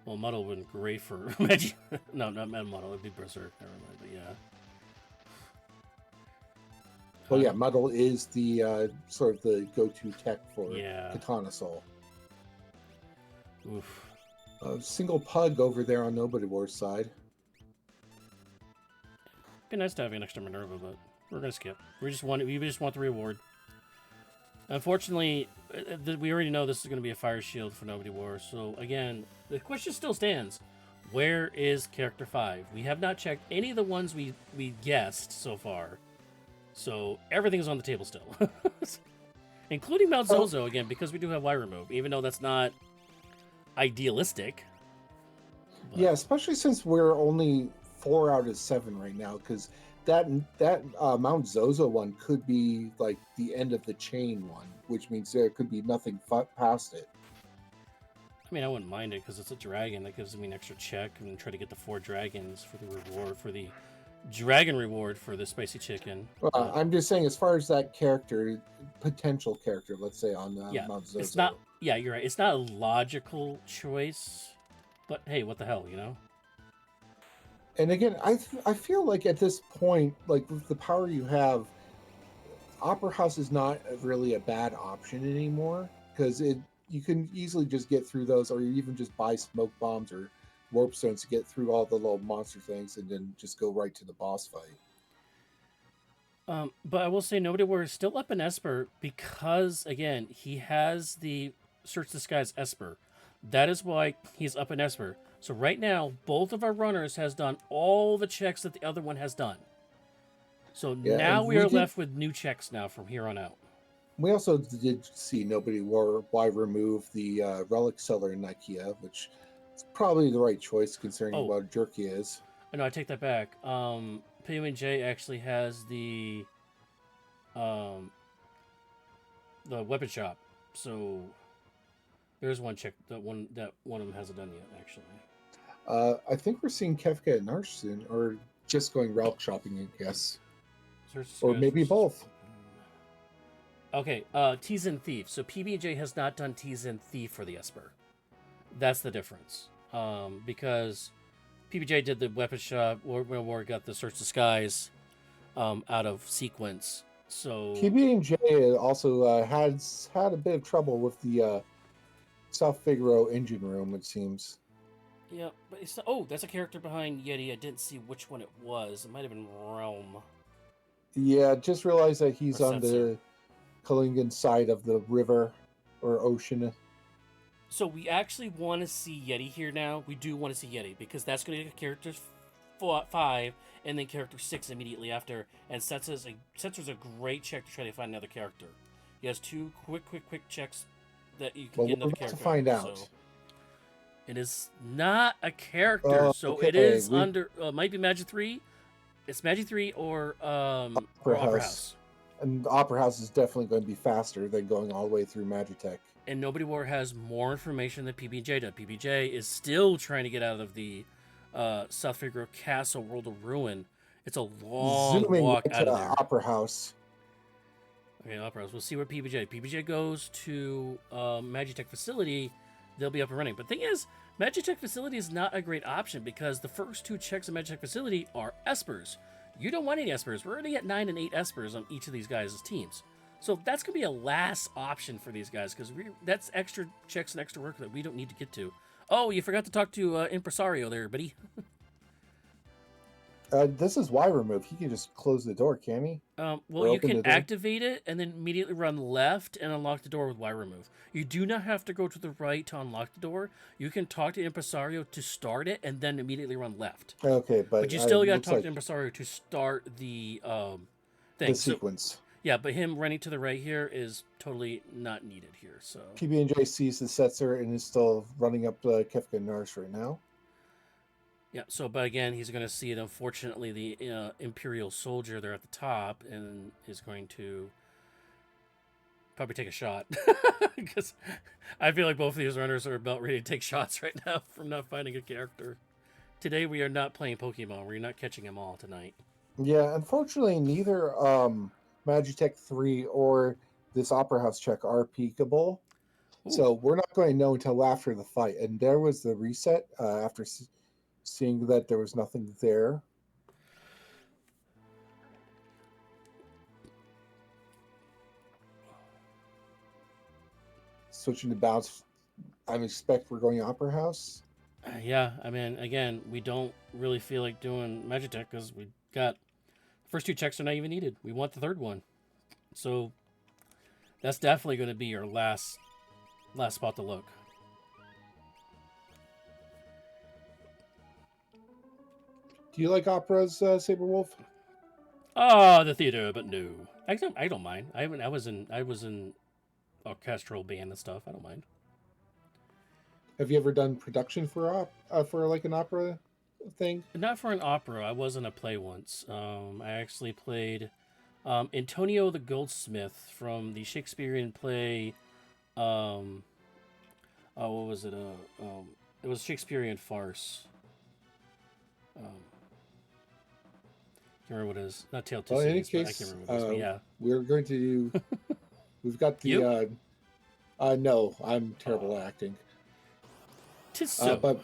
Well, Muddle would be great for Magic. No, not Mad Muddle. It'd be Berserk. Never mind. But yeah. Well, yeah, Muddle is the sort of the go-to tech for Yeah. Katana Soul. Oof. Single pug over there on Nobodywar's side. Be nice to have an extra Minerva, but we're gonna skip. We just want the reward. Unfortunately, we already know this is going to be a fire shield for Nobody War. So again, the question still stands: where is character 5? We have not checked any of the ones we guessed so far. So everything's on the table still, including Mount Zozo again, because we do have Y remove, even though that's not idealistic. But... Yeah, especially since we're only 4 out of 7 right now, because that Mount Zozo one could be like the end of the chain one, which means there could be nothing past it. I mean, I wouldn't mind it because it's a dragon that gives me an extra check and try to get the 4 dragons for the reward for the dragon reward for the spicy chicken. I'm just saying, as far as that character, potential character, let's say on Mount Zozo. It's not. Yeah, you're right. It's not a logical choice, but hey, what the hell, you know? And again, I feel like at this point, like with the power you have, Opera House is not really a bad option anymore, because you can easily just get through those, or you even just buy smoke bombs or warp stones to get through all the little monster things, and then just go right to the boss fight. But I will say, Nobody War is still up in Esper because, again, he has the Search the Skies Esper. That is why he's up in Esper. So right now, both of our runners has done all the checks that the other one has done. So now we are left with new checks now from here on out. We also did see Nobody War why remove the relic seller in Ikea, which is probably the right choice considering what Jerky is. No, I take that back. pbnj actually has the weapon shop. So there's one check that one of them hasn't done yet, actually. I think we're seeing Kefka and Narsh soon, or just going relic shopping, I guess. Or maybe both. Okay, Tease and Thief. So PBJ has not done Tease and Thief for the Esper. That's the difference. Because PBJ did the weapon shop, War got the Search the Skies out of sequence. So PBJ also has had a bit of trouble with the South Figaro engine room, it seems. Yeah, but it's that's a character behind Yeti. I didn't see which one it was. It might have been Realm. Yeah, just realized that he's on the Kalingan side of the river or ocean. So we actually want to see Yeti here now. We do want to see Yeti because that's going to get character 5 and then character 6 immediately after. And Setsu's a great check to try to find another character. He has 2 quick checks that you can get another character. To find out. So it is not a character, so it is under might be Magic 3. It's Magic 3 or Opera House. And Opera House is definitely going to be faster than going all the way through Magitech. And Nobody War has more information than PBJ does. PBJ is still trying to get out of the South Figaro Castle World of Ruin. It's a long walk out of there. Opera House. Okay, Opera House. We'll see where PBJ goes to Magitech Facility. They'll be up and running. But the thing is, Magitech Facility is not a great option because the first 2 checks in Magitech Facility are Espers. You don't want any Espers. We're already at 9 and 8 Espers on each of these guys' teams. So that's going to be a last option for these guys because that's extra checks and extra work that we don't need to get to. Oh, you forgot to talk to Impresario there, buddy. This is Y remove. He can just close the door, can he? Well, you can activate it and then immediately run left and unlock the door with Y remove. You do not have to go to the right to unlock the door. You can talk to Impresario to start it and then immediately run left. Okay, but you still got to talk to Impresario to start the thing. The sequence. Yeah, but him running to the right here is totally not needed here. So PBNJ sees the Setzer and is still running up Kefka and Narsh right now. Yeah. So, but again, he's going to see it. Unfortunately, the Imperial soldier there at the top, and is going to probably take a shot because I feel like both of these runners are about ready to take shots right now from not finding a character. Today we are not playing Pokemon. We're not catching them all tonight. Yeah, unfortunately, neither Magitech 3 or this Opera House check are peekable. Ooh. So we're not going to know until after the fight. And there was the reset after seeing that there was nothing there. Switching to bounce, I expect we're going Opera House. Yeah, I mean, again, we don't really feel like doing Magitech because we got the first two checks are not even needed. We want the third one, so that's definitely going to be our last spot to look. Do you like operas, Saberwolf? Oh, the theater, but no, I don't mind. I was in orchestral band and stuff. I don't mind. Have you ever done production for like an opera thing? Not for an opera. I was in a play once. I actually played Antonio the Goldsmith from the Shakespearean play. What was it? It was Shakespearean farce. Can't remember what it is. Not Tale of Two Well, in any Cities, but I can't case, remember what it is. But yeah, we're going to do. We've got you? the. No, I'm terrible at acting. Tis so. But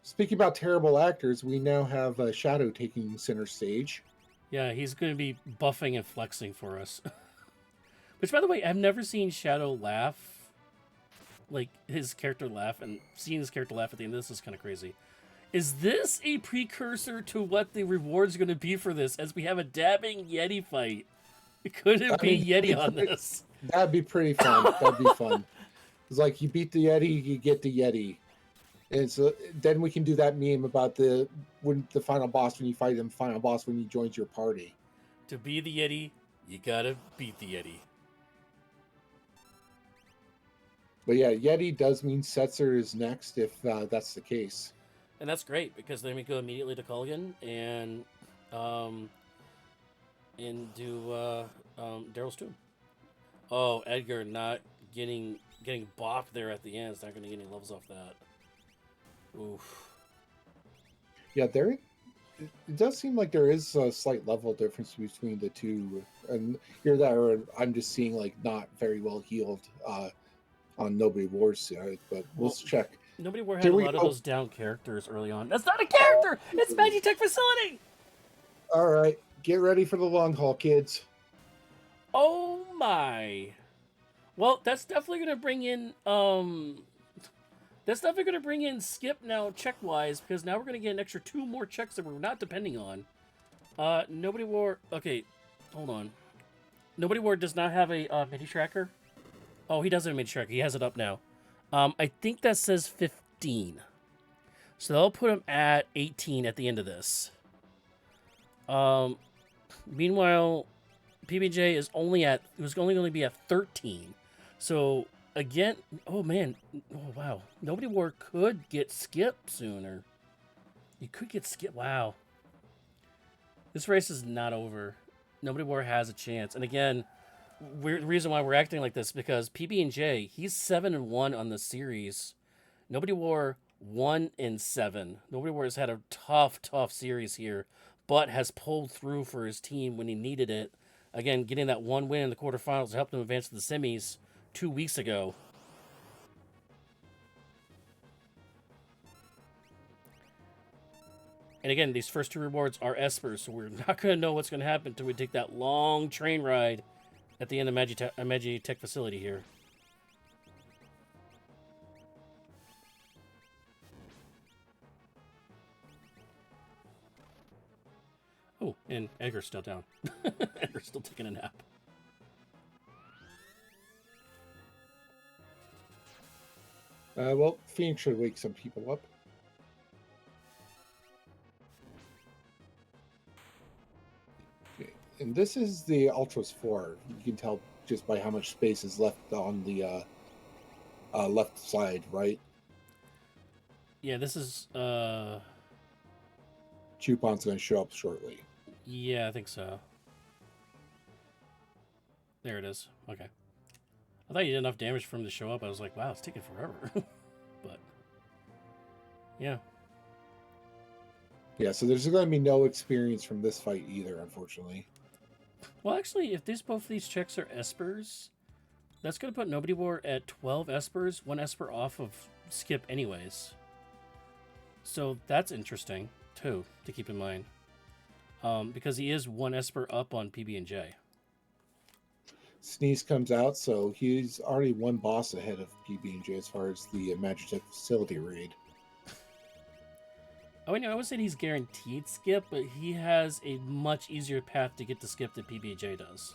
speaking about terrible actors, we now have Shadow taking center stage. Yeah, he's going to be buffing and flexing for us. Which, by the way, I've never seen Shadow laugh. Like, his character laugh, and seeing his character laugh at the end of this is kind of crazy. Is this a precursor to what the reward's going to be for this, as we have a dabbing Yeti fight? Could it be Yeti on this? That'd be pretty fun. That'd be fun. It's like you beat the Yeti, you get the Yeti. And so then we can do that meme about when the final boss, when you fight him, final boss when he joins your party. To be the Yeti, you gotta beat the Yeti. But yeah, Yeti does mean Setzer is next if that's the case. And that's great because then we go immediately to Culligan and do Daryl's tomb. Oh, Edgar not getting bopped there at the end. It's not going to get any levels off that. Oof. Yeah, it does seem like there is a slight level difference between the two. And here that I'm just seeing like not very well healed on Nobody War's side, but we'll check. Nobody War had a lot of those down characters early on. That's not a character! It's Magitech Facility! All right, get ready for the long haul, kids. Oh my. Well, that's definitely going to bring in Skip now check-wise, because now we're going to get an extra 2 more checks that we're not depending on. Nobody War... Okay, hold on. Nobody War does not have a mini tracker. Oh, he does have a mini tracker. He has it up now. I think that says 15. So they'll put him at 18 at the end of this. Meanwhile, PBJ is only going to be at 13. So again, oh man, oh wow, Nobody War could get Skip sooner. You could get Skip. Wow, this race is not over. Nobody War has a chance, and again, the reason why we're acting like this because PB&J, he's 7-1 on the series. Nobody War 1-7. Nobody War has had a tough series here, but has pulled through for his team when he needed it. Again, getting that 1 win in the quarterfinals helped him advance to the semis 2 weeks ago. And again, these first 2 rewards are Espers, so we're not going to know what's going to happen until we take that long train ride at the end of Magitech Facility here. Oh, and Edgar's still down. Edgar's still taking a nap. Well, Phoenix should wake some people up. Okay. And this is the Ultras 4. You can tell just by how much space is left on the left side, right? Yeah, this is Chupon's going to show up shortly. Yeah, I think so. There it is. Okay. I thought you did enough damage for him to show up. I was like, wow, it's taking forever. But, yeah. Yeah, so there's going to be no experience from this fight either, unfortunately. Well, actually, if both of these checks are espers, that's going to put nobodywar at 12 espers, 1 esper off of skip anyways. So that's interesting, too, to keep in mind. Because he is 1 esper up on PB&J. Sneeze comes out, so he's already one boss ahead of PB&J as far as the Magitech facility raid. I mean, I would say he's guaranteed skip, but he has a much easier path to get to skip than PB&J does.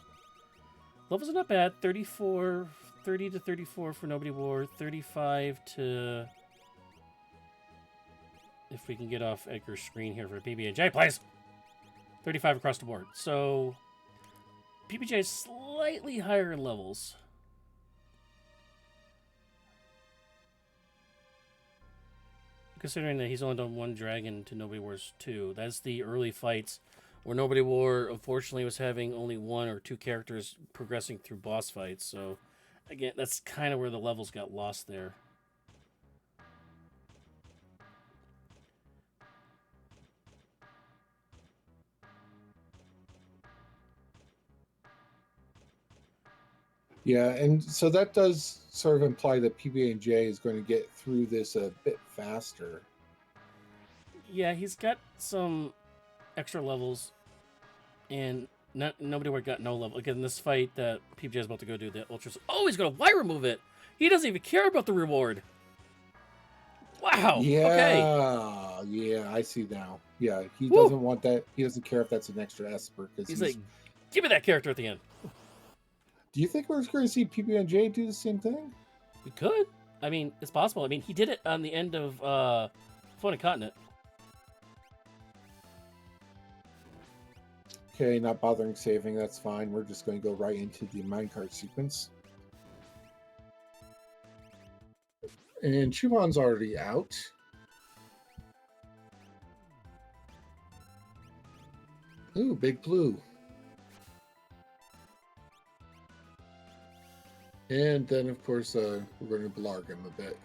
Levels are not bad. 30 to 34 for nobodywar, 35 to... If we can get off Edgar's screen here for PB&J, please! 35 across the board. So, PB&J is slightly higher in levels. Considering that he's only done 1 dragon to nobodywar's 2. That's the early fights where nobodywar, unfortunately, was having only 1 or 2 characters progressing through boss fights. So, again, that's kind of where the levels got lost there. Yeah, and so that does sort of imply that PB&J is going to get through this a bit faster. Yeah, he's got some extra levels, and nobodywar got no level. Again, this fight that PBJ is about to go do, the ultras. Oh, he's going to wire remove it! He doesn't even care about the reward! Wow! Yeah, okay. Yeah, I see now. Yeah, he Woo! doesn't want that. He doesn't care if that's an extra esper because he's like, give me that character at the end. Do you think we're going to see PB&J do the same thing? We could. I mean, it's possible. I mean, he did it on the end of Phone and Continent. Okay, not bothering saving. That's fine. We're just going to go right into the minecart sequence. And Chupon's already out. Ooh, big blue. And then, of course, we're going to blarg him a bit.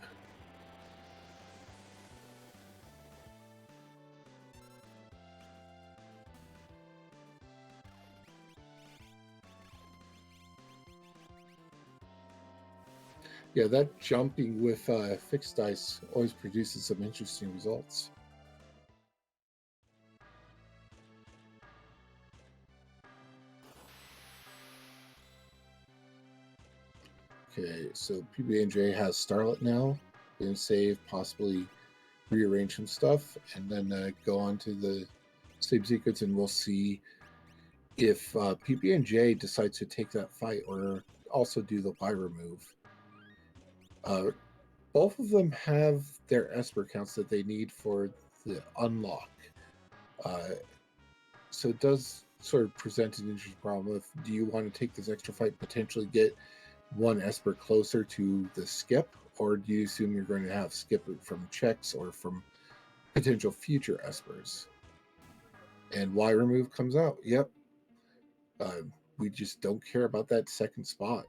Yeah, that jumping with fixed dice always produces some interesting results. Okay, so PB&J has Starlet now. Going to save, possibly rearrange some stuff, and then go on to the save sequence, and we'll see if PB&J decides to take that fight or also do the buy remove. Both of them have their esper counts that they need for the unlock. So it does sort of present an interesting problem. If do you want to take this extra fight, potentially get 1 esper closer to the skip, or do you assume you're going to have skip from checks or from potential future espers? And Y remove comes out. Yep. We just don't care about that second spot.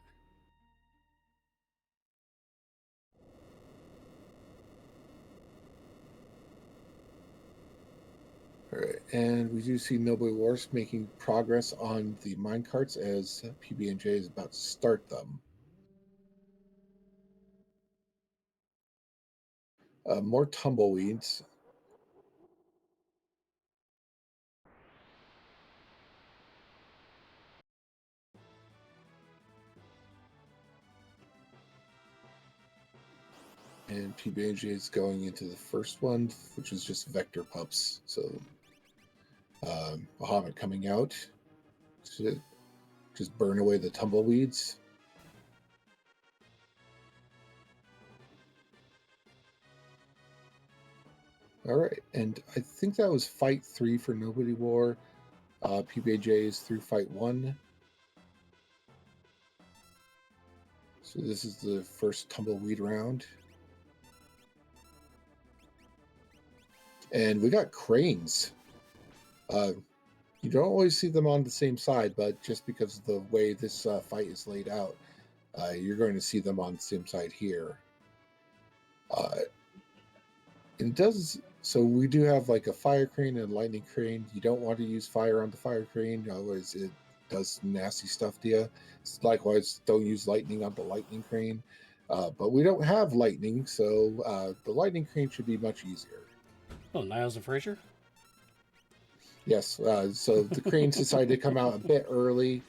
All right, and we do see nobodywar making progress on the minecarts as PB&J is about to start them. More tumbleweeds. And PB&J is going into the first one, which is just vector pups. So Bahamut coming out to just burn away the tumbleweeds. All right, and I think that was fight 3 for nobodywar. PB&J is through fight 1. So this is the first tumbleweed round. And we got cranes. Uh, you don't always see them on the same side, but just because of the way this fight is laid out, you're going to see them on the same side here. Uh, it does so. We do have like a fire crane and a lightning crane. You don't want to use fire on the fire crane, otherwise it does nasty stuff to you. Likewise, don't use lightning on the lightning crane. But we don't have lightning, so the lightning crane should be much easier. Oh, Niles and Fraser? Yes, so the cranes decided to come out a bit early.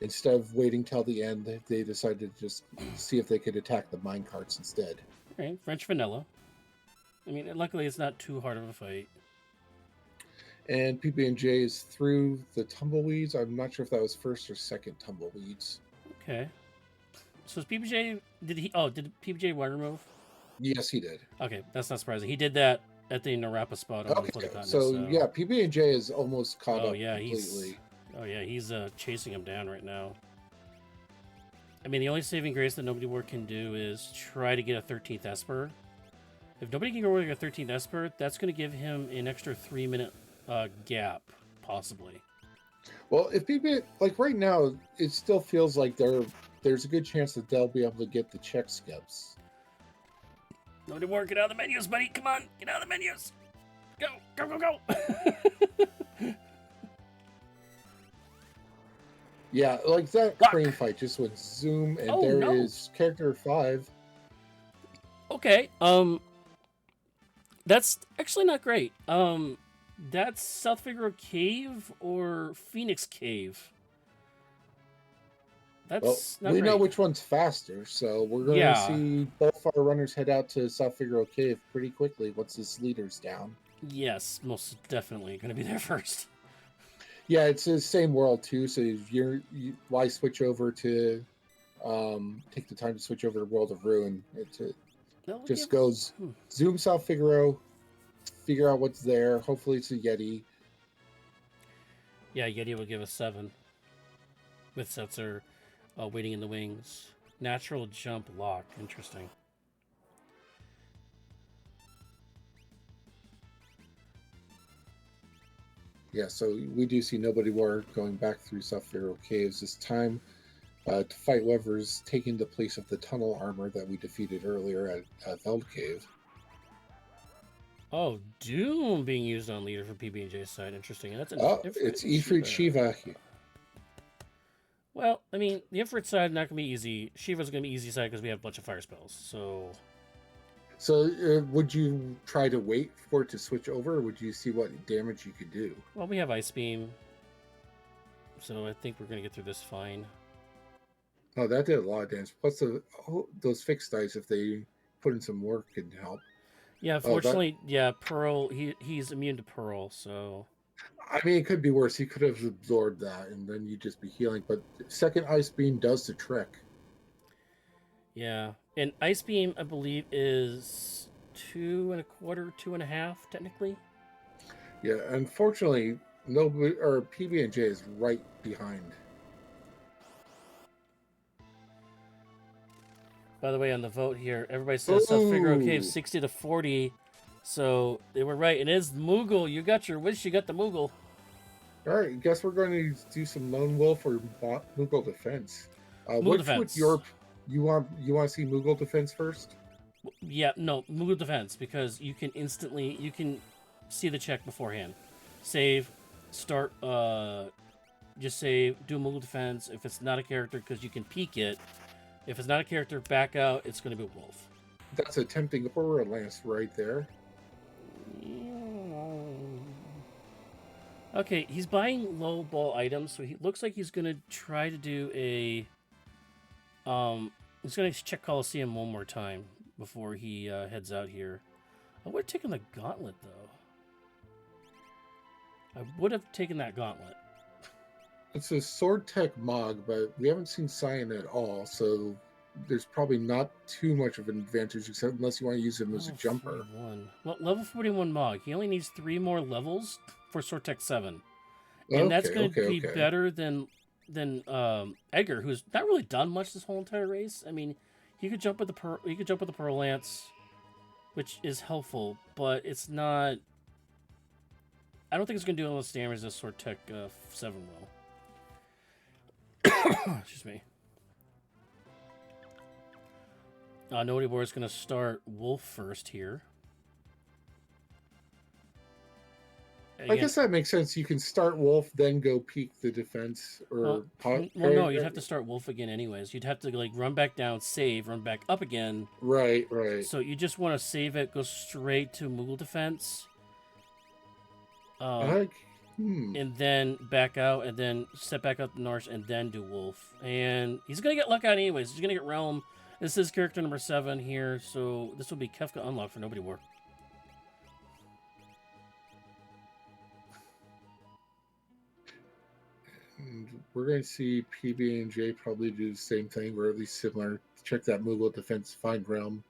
Instead of waiting till the end, they decided to just see if they could attack the minecarts instead. All right, French vanilla. I mean, luckily it's not too hard of a fight. And PB&J is through the tumbleweeds. I'm not sure if that was first or second tumbleweeds. Okay. So is PBJ, did PBJ water remove? Yes, he did. Okay, that's not surprising. He did that at the Narapa spot on the Okay, continent. so yeah, PB&J is almost caught up completely. He's chasing him down right now. I mean, the only saving grace that nobodywar can do is try to get a 13th Esper. If nobody can go with a 13th Esper, that's going to give him an extra 3-minute gap, possibly. Well, if PB, like right now, it still feels like there's a good chance that they'll be able to get the check skips. Nobodywar, get out of the menus, buddy. Come on, get out of the menus. Go, go, go, go. Yeah, like that crane fight just went zoom, and there is character 5. Okay, that's actually not great. That's South Figaro Cave or Phoenix Cave. That's not we great. know which one's faster, so we're going to see both our runners head out to South Figaro Cave pretty quickly once this leader's down. Yes, most definitely going to be there first. Yeah, it's the same world too, so why switch over to take the time to switch over to World of Ruin? It just goes zoom South Figaro, figure out what's there. Hopefully it's a Yeti. Yeah, Yeti will give us 7 with Setzer waiting in the wings. Natural jump lock. Interesting. Yeah, so we do see nobodywar going back through South Figaro Caves this time to fight whoever's taking the place of the tunnel armor that we defeated earlier at Veld Cave. Oh, Doom being used on leader for PB&J's side. Interesting. That's it's Ifrit Shiva. Well, I mean, the Ifrit side not gonna be easy. Shiva's gonna be easy side because we have a bunch of fire spells. So would you try to wait for it to switch over, or would you see what damage you could do? Well, we have Ice Beam, so I think we're gonna get through this fine. Oh, that did a lot of damage. Plus, those fixed dice, if they put in some work, can help. Yeah, fortunately, Pearl, he's immune to Pearl, so... I mean, it could be worse. He could have absorbed that, and then you'd just be healing. But second Ice Beam does the trick. Yeah, and Ice Beam, I believe, is 2 1/4, 2.5, technically. Yeah, unfortunately, PB&J is right behind. By the way, on the vote here, everybody says South Figaro Cave 60-40, so they were right. It is Moogle. You got your wish. You got the Moogle. All right, guess we're going to do some Lone Wolf or Moogle defense. Moogle defense. You want to see Moogle defense first? Yeah, no, Moogle defense, because you can see the check beforehand. Save, start, just say do Moogle defense. If it's not a character, because you can peek it. If it's not a character, back out. It's going to be a wolf. That's a tempting Aurora Lance right there. Okay, he's buying low ball items, so he looks like he's going to try to do a... he's going to check Coliseum one more time before he heads out here. I would have taken the gauntlet, though. I would have taken that gauntlet. It's a sword tech Mog, but we haven't seen Cyan at all, so there's probably not too much of an advantage, except unless you want to use him as a jumper. 41. Well, level 41 Mog. He only needs 3 more levels for sword tech 7. And that's going to be better than Edgar, who's not really done much this whole entire race. I mean, he could jump with the Pearl Lance, which is helpful, but it's not... I don't think it's going to do as much damage as Sword Tech 7 will. Excuse me. Nobodywar is going to start Wolf first here. I guess that makes sense. You can start Wolf, then go peek the defense, or well, no, you'd have to start Wolf again anyways. You'd have to like run back down, save, run back up again. Right. So you just want to save it, go straight to Moogle defense, and then back out, and then step back up the Norse, and then do Wolf. And he's gonna get luck out anyways. He's gonna get Realm. This is character number 7 here, so this will be Kefka unlocked for Nobodywar. And we're going to see PB&J probably do the same thing, or at least similar. Check that Moogle defense, find Realm,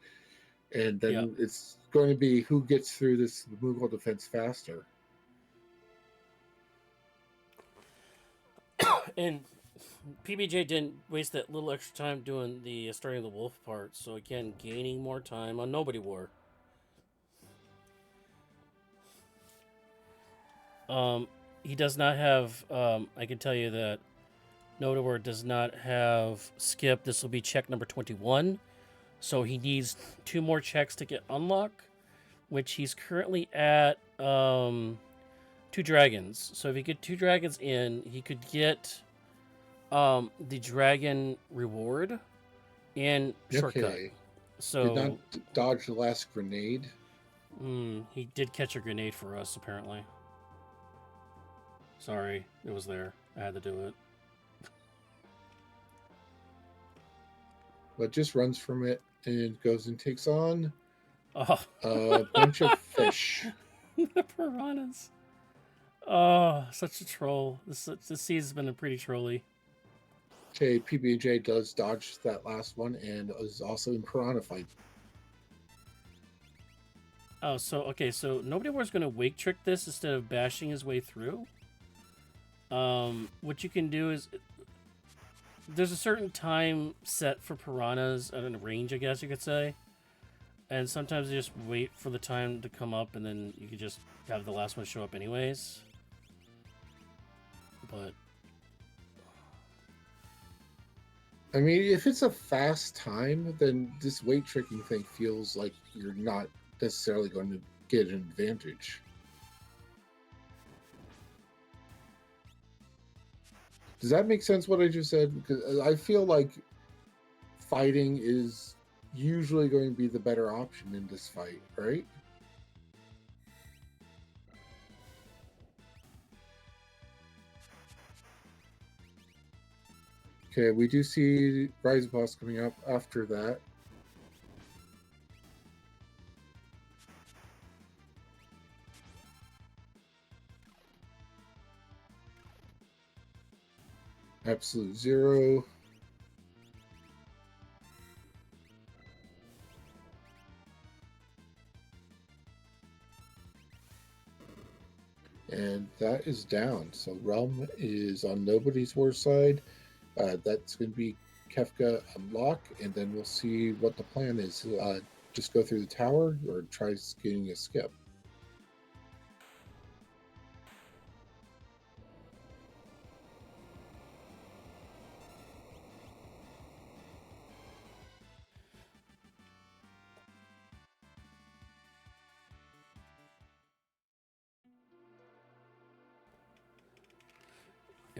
and then it's going to be who gets through this Moogle defense faster. And PBJ didn't waste that little extra time doing the starting the Wolf part, so again, gaining more time on Nobodywar. He does not have, I can tell you that Nobodywar does not have skip. This will be check number 21. So he needs 2 more checks to get unlock, which he's currently at 2 dragons. So if he get 2 dragons in, he could get the dragon reward and shortcut. Okay. So did not dodge the last grenade. He did catch a grenade for us, apparently. Sorry, it was there. I had to do it. But just runs from it and goes and takes on a bunch of fish. The piranhas. Oh, such a troll. This season's been a pretty trolly. Okay, PB&J does dodge that last one and is also in piranha fight. Oh, so Nobodyware's going to wake trick this instead of bashing his way through. What you can do is there's a certain time set for piranhas at a range, I guess you could say. And sometimes you just wait for the time to come up and then you could just have the last one show up anyways. But I mean, if it's a fast time, then this weight tricking thing feels like you're not necessarily going to get an advantage. Does that make sense what I just said? Because I feel like fighting is usually going to be the better option in this fight, right? Okay, we do see Rise Boss coming up after that. Absolute Zero. And that is down. So Realm is on Nobody's War side. That's going to be Kefka unlock, and then we'll see what the plan is. Just go through the tower or try getting a skip.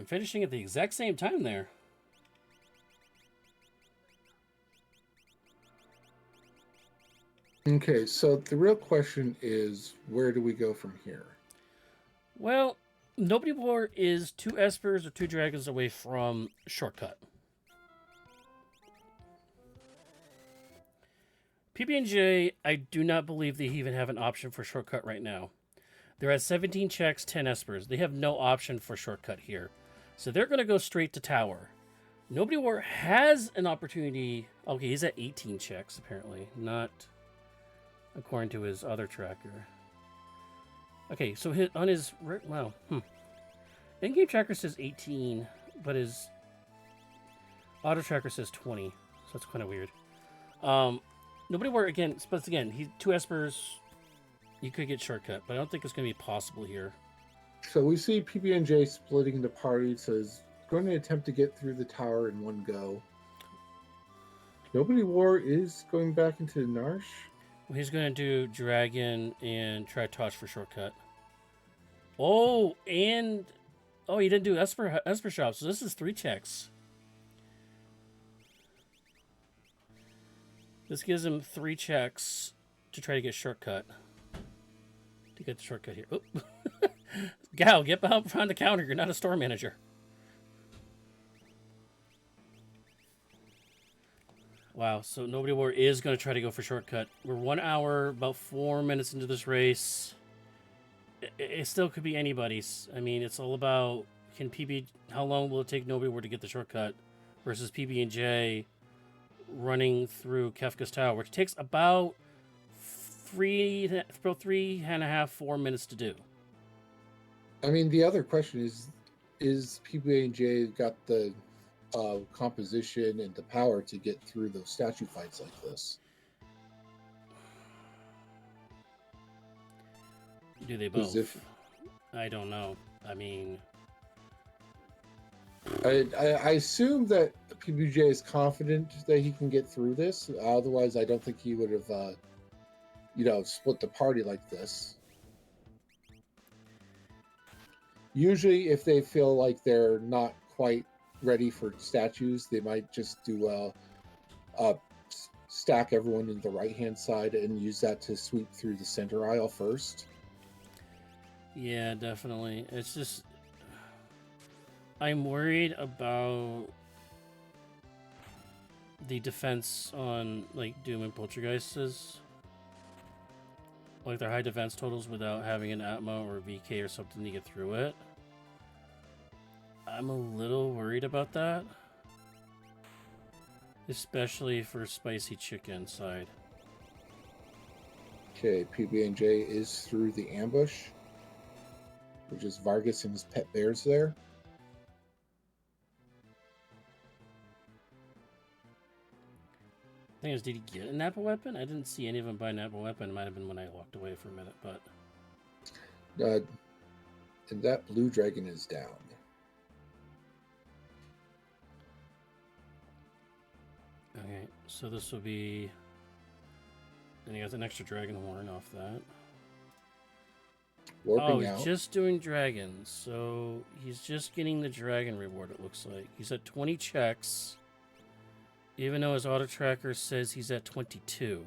and finishing at the exact same time there. Okay, so the real question is, where do we go from here? Well, Nobodywar is 2 Espers or 2 Dragons away from shortcut. PB&J, I do not believe they even have an option for shortcut right now. They're at 17 checks, 10 Espers. They have no option for shortcut here. So they're going to go straight to tower. Nobodywar has an opportunity. Okay, he's at 18 checks, apparently. Not according to his other tracker. Okay, so on his... Wow. In-game tracker says 18, but his auto tracker says 20. So that's kind of weird. Nobodywar, again, but again, he's 2 Espers. You could get shortcut, but I don't think it's going to be possible here. So we see PB&J splitting the party. Says going to attempt to get through the tower in one go. Nobody War is going back into the Narsh. He's going to do Dragon and try Tosh for shortcut. Oh, and... Oh, he didn't do Esper Shop, so this is 3 checks. This gives him 3 checks to try to get shortcut. To get the shortcut here. Oop. Gal, get behind the counter. You're not a store manager. Wow, so Nobody War is going to try to go for shortcut. We're 1 hour, about 4 minutes into this race. It still could be anybody's. I mean, it's all about how long will it take Nobody War to get the shortcut versus PB&J running through Kefka's tower, which takes about 3.5, 4 minutes to do. I mean, the other question is PB&J got the composition and the power to get through those statue fights like this? Do they both? I don't know. I mean, I assume that PBJ is confident that he can get through this. Otherwise, I don't think he would have, split the party like this. Usually, if they feel like they're not quite ready for statues, they might just do stack everyone in the right-hand side and use that to sweep through the center aisle first. Yeah, definitely. It's just... I'm worried about the defense on, like, Doom and Poltergeists. Like, their high defense totals without having an Atmo or VK or something to get through it. I'm a little worried about that. Especially for Spicy Chicken side. Okay, PB&J is through the ambush, which is Vargas and his pet bears there. Thing is, did he get a Napa weapon? I didn't see any of them buy a Napa weapon. It might have been when I walked away for a minute, but... And that blue dragon is down. Okay, so this will be... Then he got an extra dragon horn off that. Warping out. He's just doing dragons, so he's just getting the dragon reward, it looks like. He's at 20 checks, even though his auto tracker says he's at 22.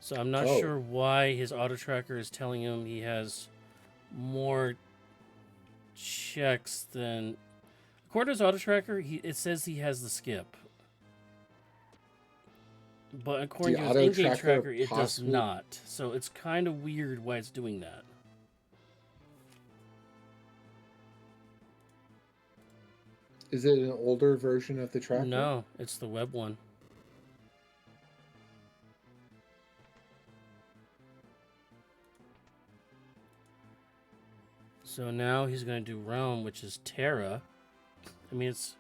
So I'm not sure why his auto tracker is telling him he has more checks than... According to his auto tracker, it says he has the skip. But according to his in-game tracker, it does not. So it's kind of weird why it's doing that. Is it an older version of the tracker? No, it's the web one. So now he's going to do Realm, which is Terra. I mean, it's...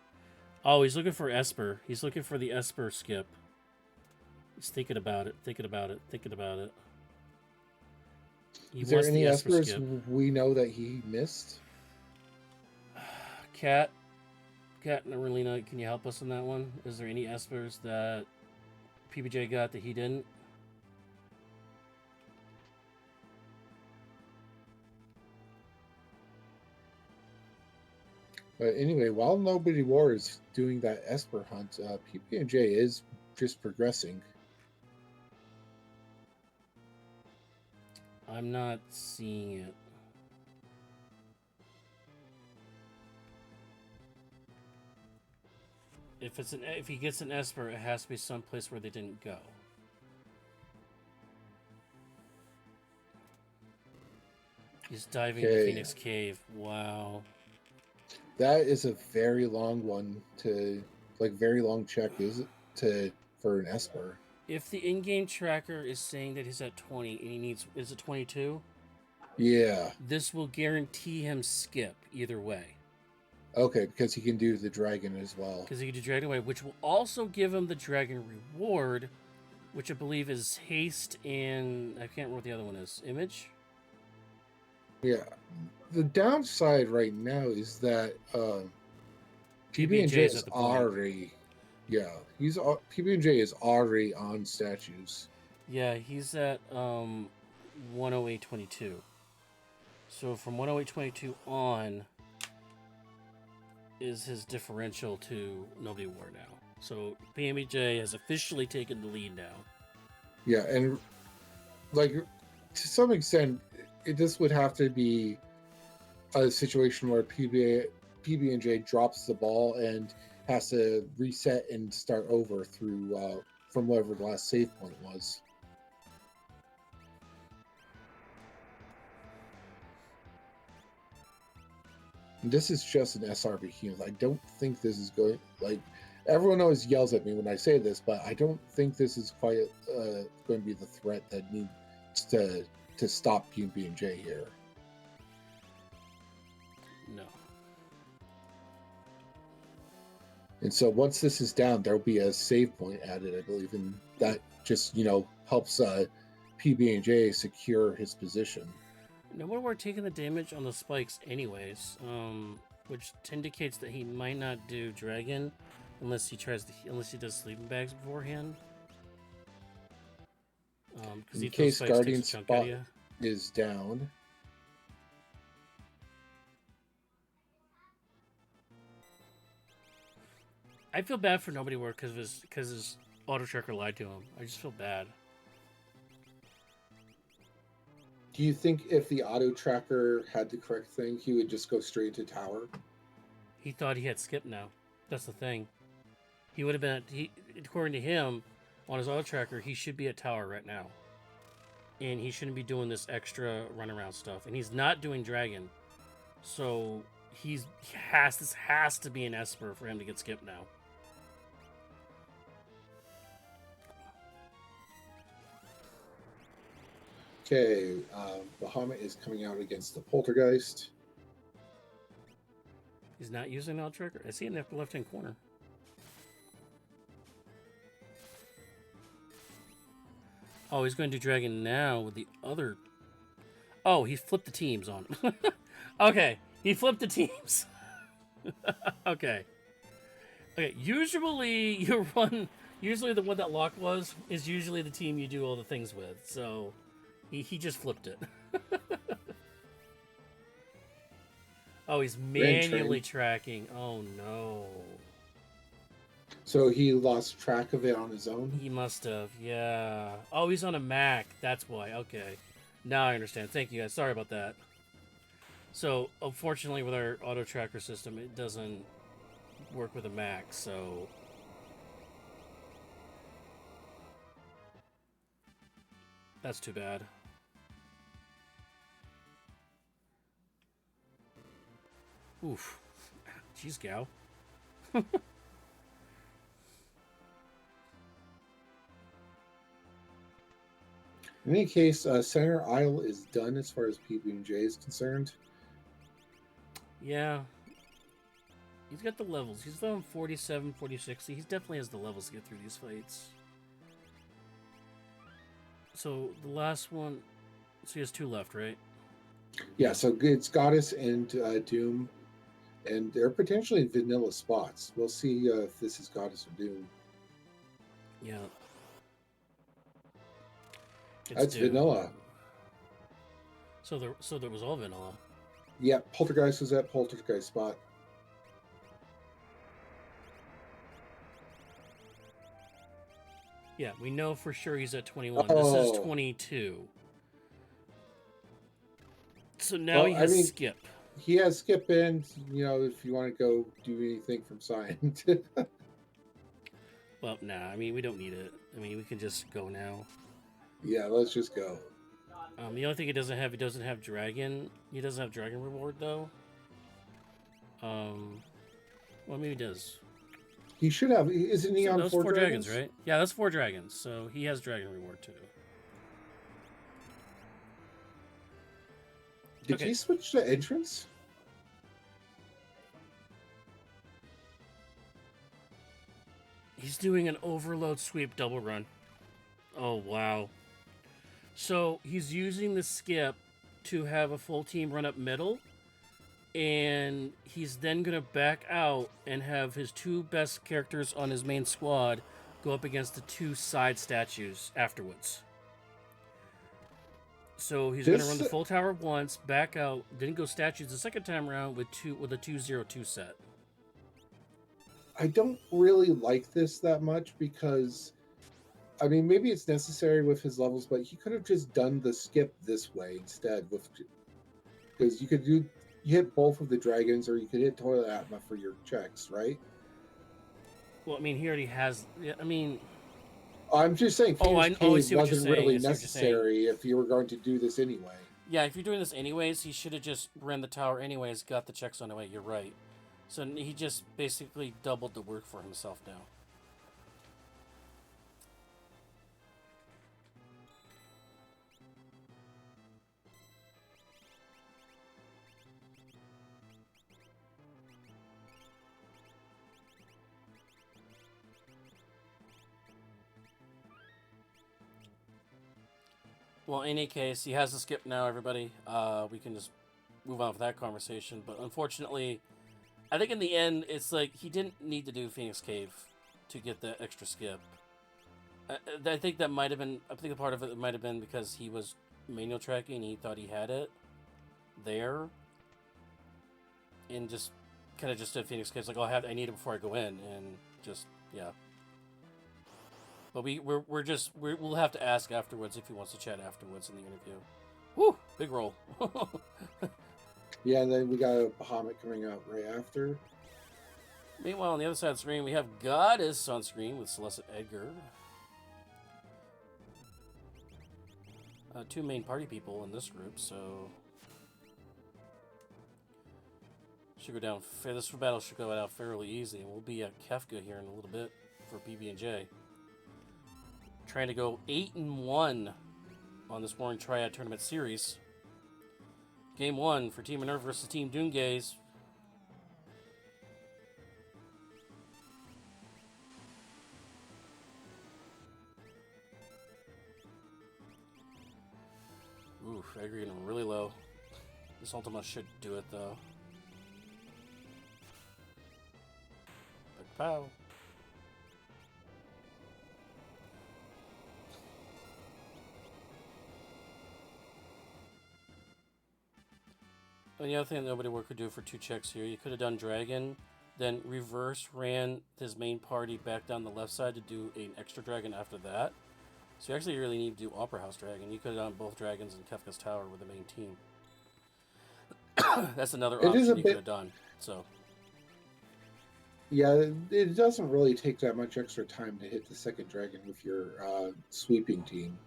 Oh, he's looking for Esper. He's looking for the Esper skip. He's thinking about it, thinking about it, thinking about it. Is there any Espers we know that he missed? Cat and Arlena, can you help us on that one? Is there any Espers that PBJ got that he didn't? But anyway, while Nobody War is doing that Esper hunt, PB&J is just progressing. I'm not seeing it. If he gets an Esper, it has to be someplace where they didn't go. He's diving into Phoenix Cave. Wow. That is a very long one very long check, is it, for an Esper. If the in-game tracker is saying that he's at 20 and he needs, is it 22? Yeah. This will guarantee him skip either way. Okay, because he can do the dragon as well. Because he can do dragon away, which will also give him the dragon reward, which I believe is haste and I can't remember what the other one is. Image? Yeah. The downside right now is that PB&J PB&J is is at the point. already, yeah, PB&J is already on statues. Yeah, he's at 108.22. So from 108.22 on is his differential to nobodywar now. So PB&J has officially taken the lead now. Yeah, and like to some extent, this would have to be a situation where PB&J drops the ball and has to reset and start over through from whatever the last save point was. And this is just an SR behemoth. I don't think this is going like everyone always yells at me when I say this, but I don't think this is quite going to be the threat that needs to stop PB&J here. No. And so once this is down, there'll be a save point added, I believe, and that just helps PB&J secure his position. Nobodywar taking the damage on the spikes anyways, which indicates that he might not do dragon unless he does sleeping bags beforehand. Because In each of those case spikes takes Guardian a chunk out spot of you. is down, I feel bad for nobodywar because his auto tracker lied to him. I just feel bad. do you think if the auto tracker had the correct thing, he would just go straight to tower? He thought he had skip now. That's the thing. He would have been according to him on his auto tracker. He should be at tower right now, and he shouldn't be doing this extra runaround stuff. And he's not doing dragon, so this has to be an Esper for him to get skipped now. Okay, Bahamut is coming out against the Poltergeist. He's not using the auto tracker. I see it in the upper left hand corner. Oh, he's going to do dragon now with the other. Oh, he flipped the teams on him. Okay, he flipped the teams. Okay. Okay, usually you run. Usually the one that lock was is usually the team you do all the things with. So he just flipped it. Oh, he's manually tracking. Oh no. So he lost track of it on his own? He must have, yeah. Oh, he's on a Mac. That's why. Okay. Now I understand. Thank you guys. Sorry about that. So, unfortunately, with our auto tracker system, it doesn't work with a Mac, so. That's too bad. Oof. Jeez, Gao. In any case, Center Isle is done as far as PB&J is concerned. Yeah. He's got the levels. He's on 47, 46. He definitely has the levels to get through these fights. So, the last one. So, he has two left, right? Yeah, so it's Goddess and Doom, and they're potentially vanilla spots. We'll see if this is Goddess or Doom. Yeah. That's vanilla. So there was all vanilla. Yeah, Poltergeist was at Poltergeist spot. Yeah, we know for sure he's at 21. Oh. This is 22. So now he has skip. He has skip in, if you want to go do anything from science. Well, nah, I mean, we don't need it. I mean, we can just go now. Yeah, let's just go. The only thing he doesn't have dragon. He doesn't have dragon reward, though. Well, maybe he does. He should have. Isn't he on four dragons? Right? Yeah, that's 4 dragons. So he has dragon reward, too. Did he switch to entrance? He's doing an overload sweep double run. Oh, wow. So he's using the skip to have a full team run up middle, and he's then going to back out and have his 2 best characters on his main squad go up against the 2 side statues afterwards. So he's going to run the full tower once, back out, then go statues the second time around with a 2-0-2 set. I don't really like this that much because, I mean, maybe it's necessary with his levels, but he could have just done the skip this way instead. Because you hit both of the dragons, or you could hit Toilet Atma for your checks, right? Well, I mean, he already has. I mean, I'm just saying, Phoenix Cave wasn't really saying. necessary if you were going to do this anyway. Yeah, if you're doing this anyways, he should have just ran the tower anyways, got the checks on the way. You're right. So he just basically doubled the work for himself now. Well, in any case, he has to skip now, everybody. We can just move on with that conversation. But unfortunately, I think in the end, it's like he didn't need to do Phoenix Cave to get the extra skip. I think that might have been. I think a part of it might have been because he was manual tracking and he thought he had it there, and just kind of just did Phoenix Cave. Like, I need it before I go in, and just yeah. But we'll have to ask afterwards if he wants to chat afterwards in the interview. Woo! Big roll. Yeah, and then we got a Bahamut coming out right after. Meanwhile, on the other side of the screen, we have Goddess on screen with Celeste Edgar. 2 main party people in this group, so should go down. This battle should go out fairly easy, and we'll be at Kefka here in a little bit for pbnj. Trying to go 8-1 on this Warring Triad Tournament Series. Game 1 for Team Minerva versus Team Doomgaze. Ooh, Edgar getting really low. This Ultima should do it though. But pow. And the other thing that nobodywar could do for 2 checks here, you could have done Dragon, then reverse ran his main party back down the left side to do an extra Dragon after that. So you actually really need to do Opera House Dragon. You could have done both Dragons in Kefka's Tower with the main team. That's another option you could have done. So yeah, it doesn't really take that much extra time to hit the second dragon with your sweeping team.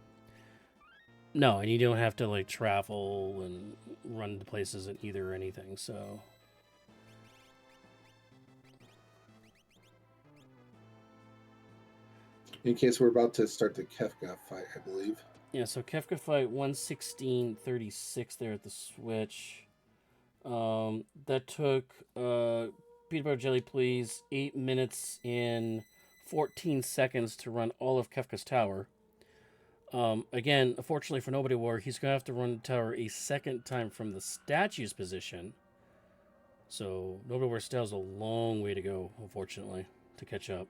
No, and you don't have to like travel and run to places in either or anything, so. In case we're about to start the Kefka fight, I believe. Yeah, so Kefka fight 1:16:36 there at the switch. That took Peanut Butter Jelly Please 8 minutes and 14 seconds to run all of Kefka's tower. Again, unfortunately for nobodywar, he's going to have to run the tower a second time from the statue's position. So nobodywar still has a long way to go, unfortunately, to catch up.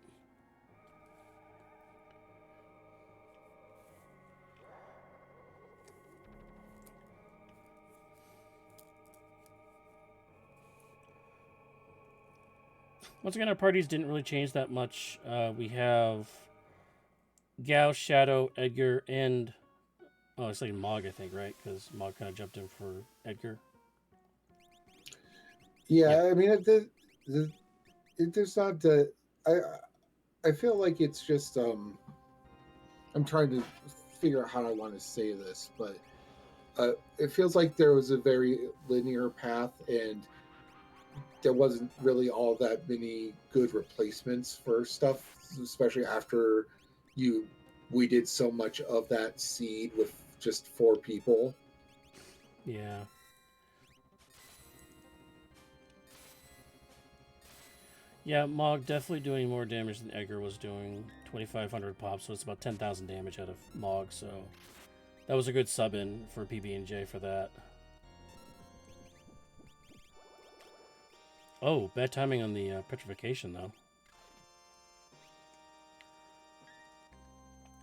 Once again, our parties didn't really change that much. We have Gao, Shadow, Edgar, and it's like Mog, I think, right? Because Mog kind of jumped in for Edgar. Yeah, I mean, there's not the. I feel like it's just. I'm trying to figure out how I want to say this, but it feels like there was a very linear path, and there wasn't really all that many good replacements for stuff, especially after we did so much of that seed with just 4 people. Yeah. Yeah, Mog definitely doing more damage than Edgar was doing. 2,500 pops, so it's about 10,000 damage out of Mog, so that was a good sub-in for PB&J for that. Oh, bad timing on the petrification, though.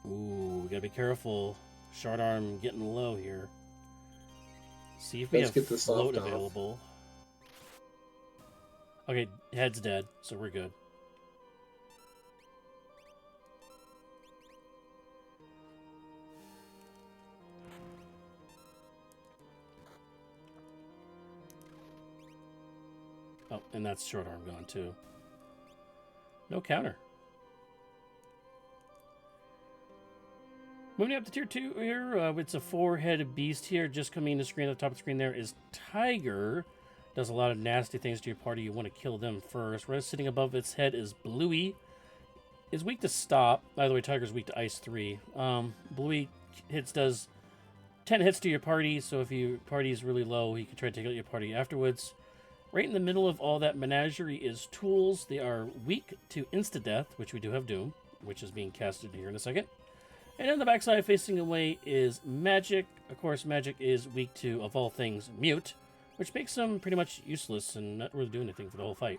Ooh, we gotta be careful. Short arm getting low here. See if we Let's have get this float soft off. available. Okay, head's dead, so we're good. Oh, and that's short arm gone too. No counter. Moving up to tier 2 here, it's a 4-headed beast here. Just coming in the screen, at the top of the screen there is Tiger. Does a lot of nasty things to your party. You want to kill them first. Right sitting above its head is Bluey. Is weak to stop. By the way, Tiger's weak to Ice 3. Bluey does 10 hits to your party, so if your party is really low, he can try to take out your party afterwards. Right in the middle of all that menagerie is tools. They are weak to insta-death, which we do have Doom, which is being casted here in a second. And on the backside, facing away, is Magic. Of course, Magic is weak to, of all things, Mute, which makes them pretty much useless and not really doing anything for the whole fight.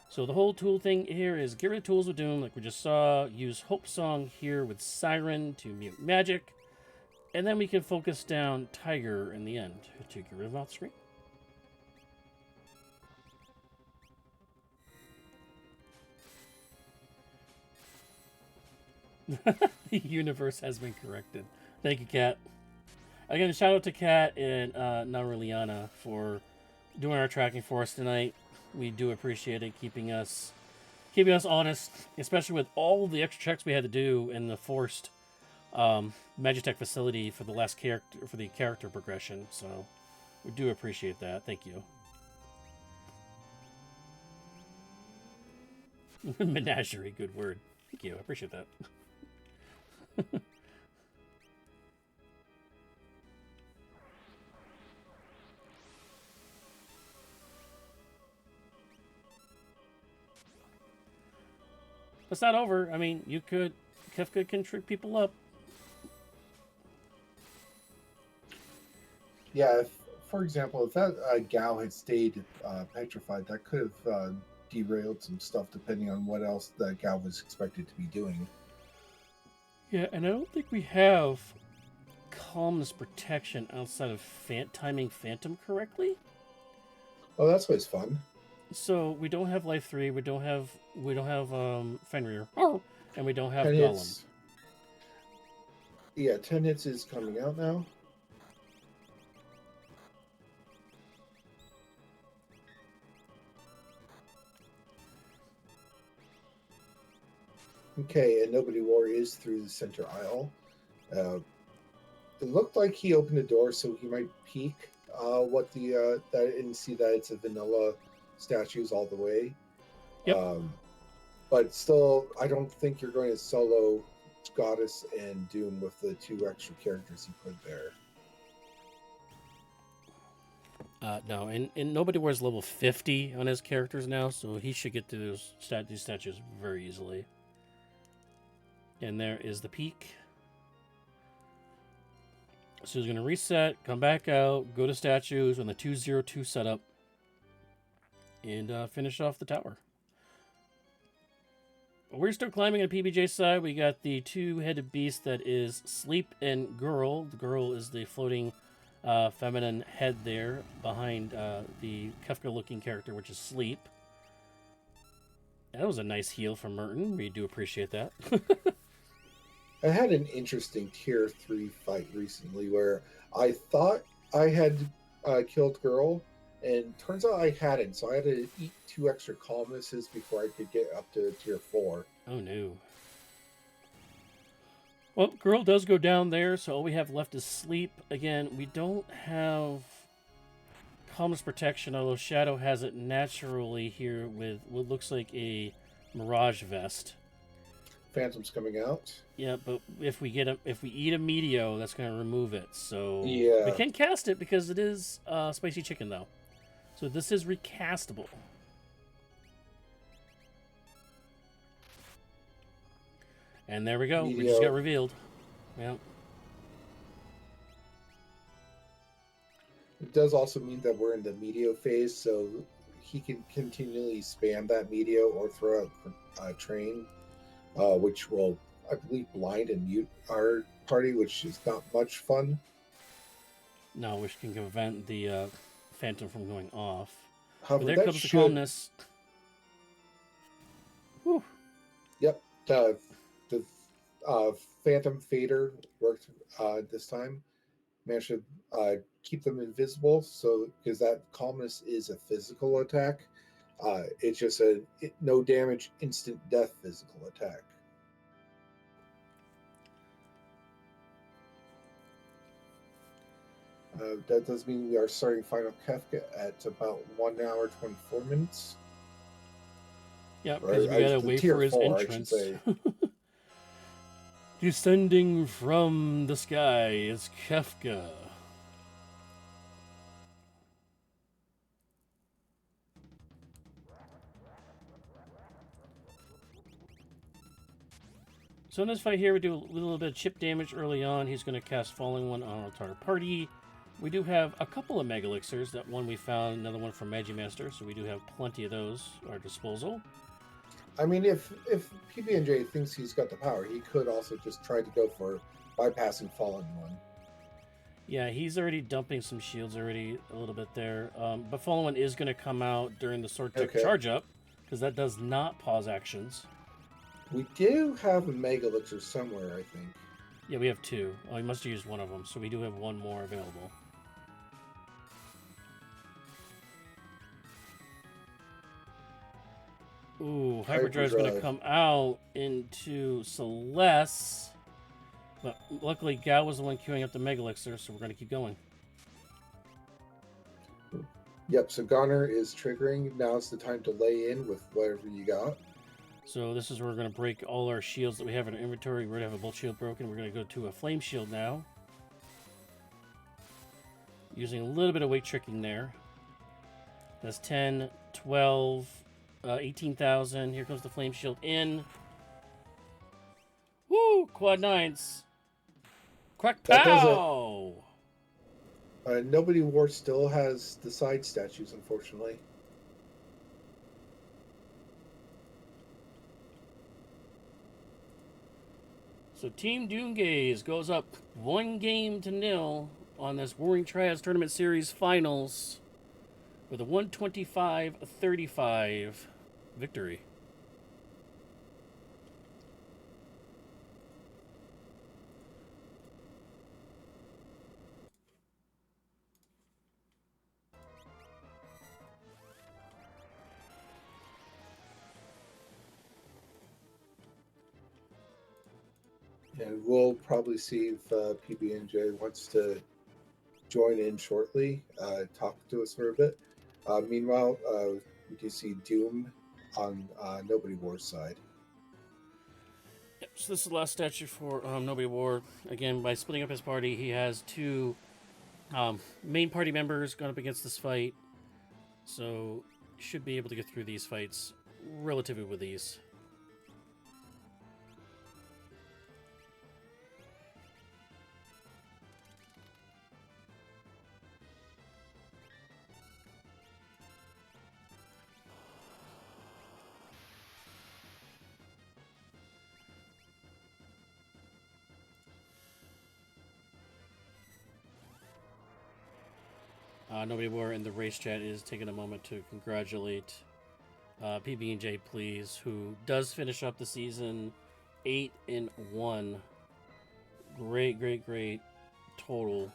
So the whole tool thing here is get rid of tools with Doom, like we just saw. Use Hope Song here with Siren to mute Magic. And then we can focus down Tiger in the end to get rid of him off the screen. The universe has been corrected. Thank you, Kat. Again, shout out to Kat and Nariliana for doing our tracking for us tonight. We do appreciate it, keeping us honest, especially with all the extra checks we had to do in the forced Magitech facility for the last character progression. So we do appreciate that. Thank you. Menagerie, good word. Thank you. I appreciate that. It's not over. I mean, Kefka can trick people up. Yeah, for example, if that gal had stayed petrified, that could have derailed some stuff depending on what else that gal was expected to be doing. Yeah, and I don't think we have calmness protection outside of timing Phantom correctly. Oh, that's always fun. So we don't have Life 3, we don't have Fenrir, and we don't have 10 Golem. hits. Yeah, 10 hits is coming out now. Okay, and nobodywar is through the center aisle. It looked like he opened the door, so he might peek what the that and see that it's a vanilla statues all the way. Yep. But still, I don't think you're going to solo Goddess and Doom with the 2 extra characters he put there. No, and nobody wears level 50 on his characters now, so he should get to these statues very easily. And there is the peak. So he's going to reset, come back out, go to statues on the 202 setup, and finish off the tower. We're still climbing on PBJ side. We got the 2-headed beast that is Sleep and Girl. The girl is the floating feminine head there behind the Kefka-looking character, which is Sleep. That was a nice heal from Merton. We do appreciate that. I had an interesting tier 3 fight recently where I thought I had killed Girl, and turns out I hadn't, so I had to eat 2 extra calmnesses before I could get up to tier 4. Oh no. Well, Girl does go down there, so all we have left is Sleep. Again, we don't have calmness protection, although Shadow has it naturally here with what looks like a Mirage Vest. Phantom's coming out. Yeah, but if we eat a Meteo, that's going to remove it. So yeah, we can cast it because it is spicy chicken, though. So this is recastable. And there we go. Meteo. We just got revealed. Yeah. It does also mean that we're in the Meteo phase, so he can continually spam that media or throw out train, which will, I believe, blind and mute our party, which is not much fun. No, which can prevent the phantom from going off. However, But there that comes the should. calmness. Whew. Yep, the Phantom Fader worked this time. Managed to keep them invisible, so because that calmness is a physical attack, it's just a no damage, instant death physical attack. That does mean we are starting Final Kefka at about 1 hour 24 minutes. Yeah, because we gotta wait for his 4, entrance. I should say. Descending from the sky is Kefka. So in this fight here, we do a little bit of chip damage early on. He's going to cast Falling One on our entire party. We do have a couple of Mega Elixirs. That one we found, another one from Magimaster, so we do have plenty of those at our disposal. I mean, if PBNJ thinks he's got the power, he could also just try to go for bypassing Fallen One. Yeah, he's already dumping some shields already a little bit there. But Fallen One is going to come out during the Sword Tech charge up, because that does not pause actions. We do have a Mega Elixir somewhere, I think. Yeah, we have 2. Oh, he must have used one of them, so we do have 1 more available. Ooh, Hyperdrive's going to come out into Celeste. But luckily, Gao was the one queuing up the Mega Elixir, so we're going to keep going. Yep, so Goner is triggering. Now's the time to lay in with whatever you got. So this is where we're going to break all our shields that we have in our inventory. We're going to have a Bolt Shield broken. We're going to go to a Flame Shield now. Using a little bit of weight tricking there. That's 10, 12, 18,000. Here comes the Flame Shield in. Woo! Quad 9s. Crack pow! Nobodywar still has the side statues, unfortunately. So Team Doomgaze goes up 1-0 on this Warring Triads Tournament Series Finals with a 125-35 victory. And we'll probably see if PBNJ wants to join in shortly, talk to us for a bit. Meanwhile, we do see Doom on Nobodywar's side. Yep, so this is the last statue for Nobodywar. Again, by splitting up his party, he has 2 main party members going up against this fight. So should be able to get through these fights relatively with ease. Nobodywar in the race chat is taking a moment to congratulate pbnjplz, who does finish up the season 8-1. Great total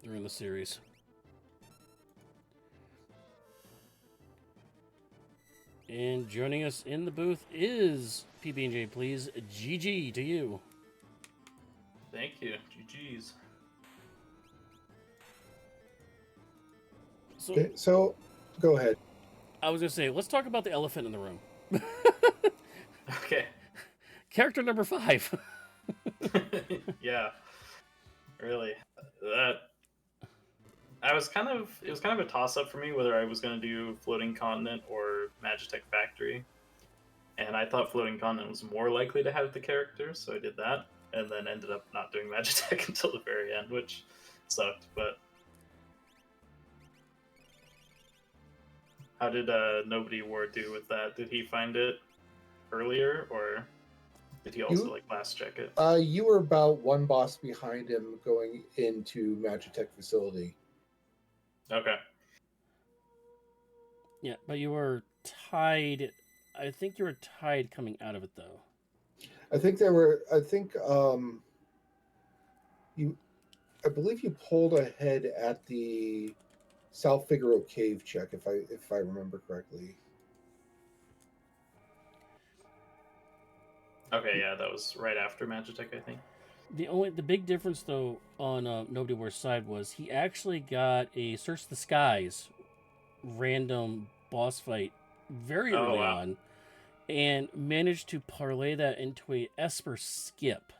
during the series. And joining us in the booth is pbnjplz. GG to you. Thank you. GG's. So go ahead. I was going to say, let's talk about the elephant in the room. Okay. Character number 5. Yeah. Really. It was kind of a toss-up for me whether I was going to do Floating Continent or Magitech Factory. And I thought Floating Continent was more likely to have the character, so I did that. And then ended up not doing Magitech until the very end, which sucked, but How did nobodywar do with that? Did he find it earlier, or did he also You like last check it? you were about one boss behind him going into Magitech facility. Okay. Yeah, but you were tied. I think you were tied coming out of it though. I think there were. I think you. I believe you pulled ahead at the South Figaro cave check, if I remember correctly. Okay, yeah, that was right after Magitech, I think. The big difference though on Nobodyware's side was he actually got a Search the Skies random boss fight very Oh early wow. on, and managed to parlay that into a Esper skip,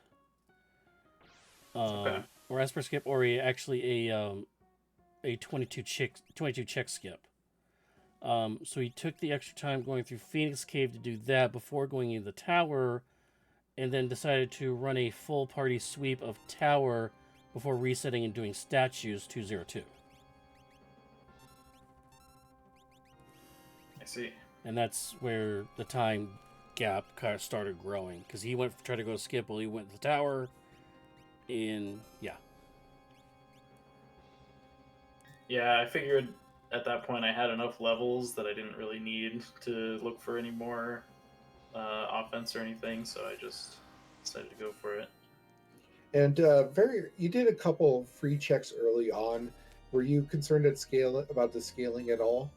Okay. or Esper skip, or a 22 check skip. So he took the extra time going through Phoenix Cave to do that before going into the tower, and then decided to run a full party sweep of tower before resetting and doing statues 202. I see. And that's where the time gap kind of started growing, because he went try to go skip while he went to the tower, and yeah. Yeah, I figured at that point I had enough levels that I didn't really need to look for any more offense or anything, so I just decided to go for it. And you did a couple free checks early on. Were you concerned about the scaling at all?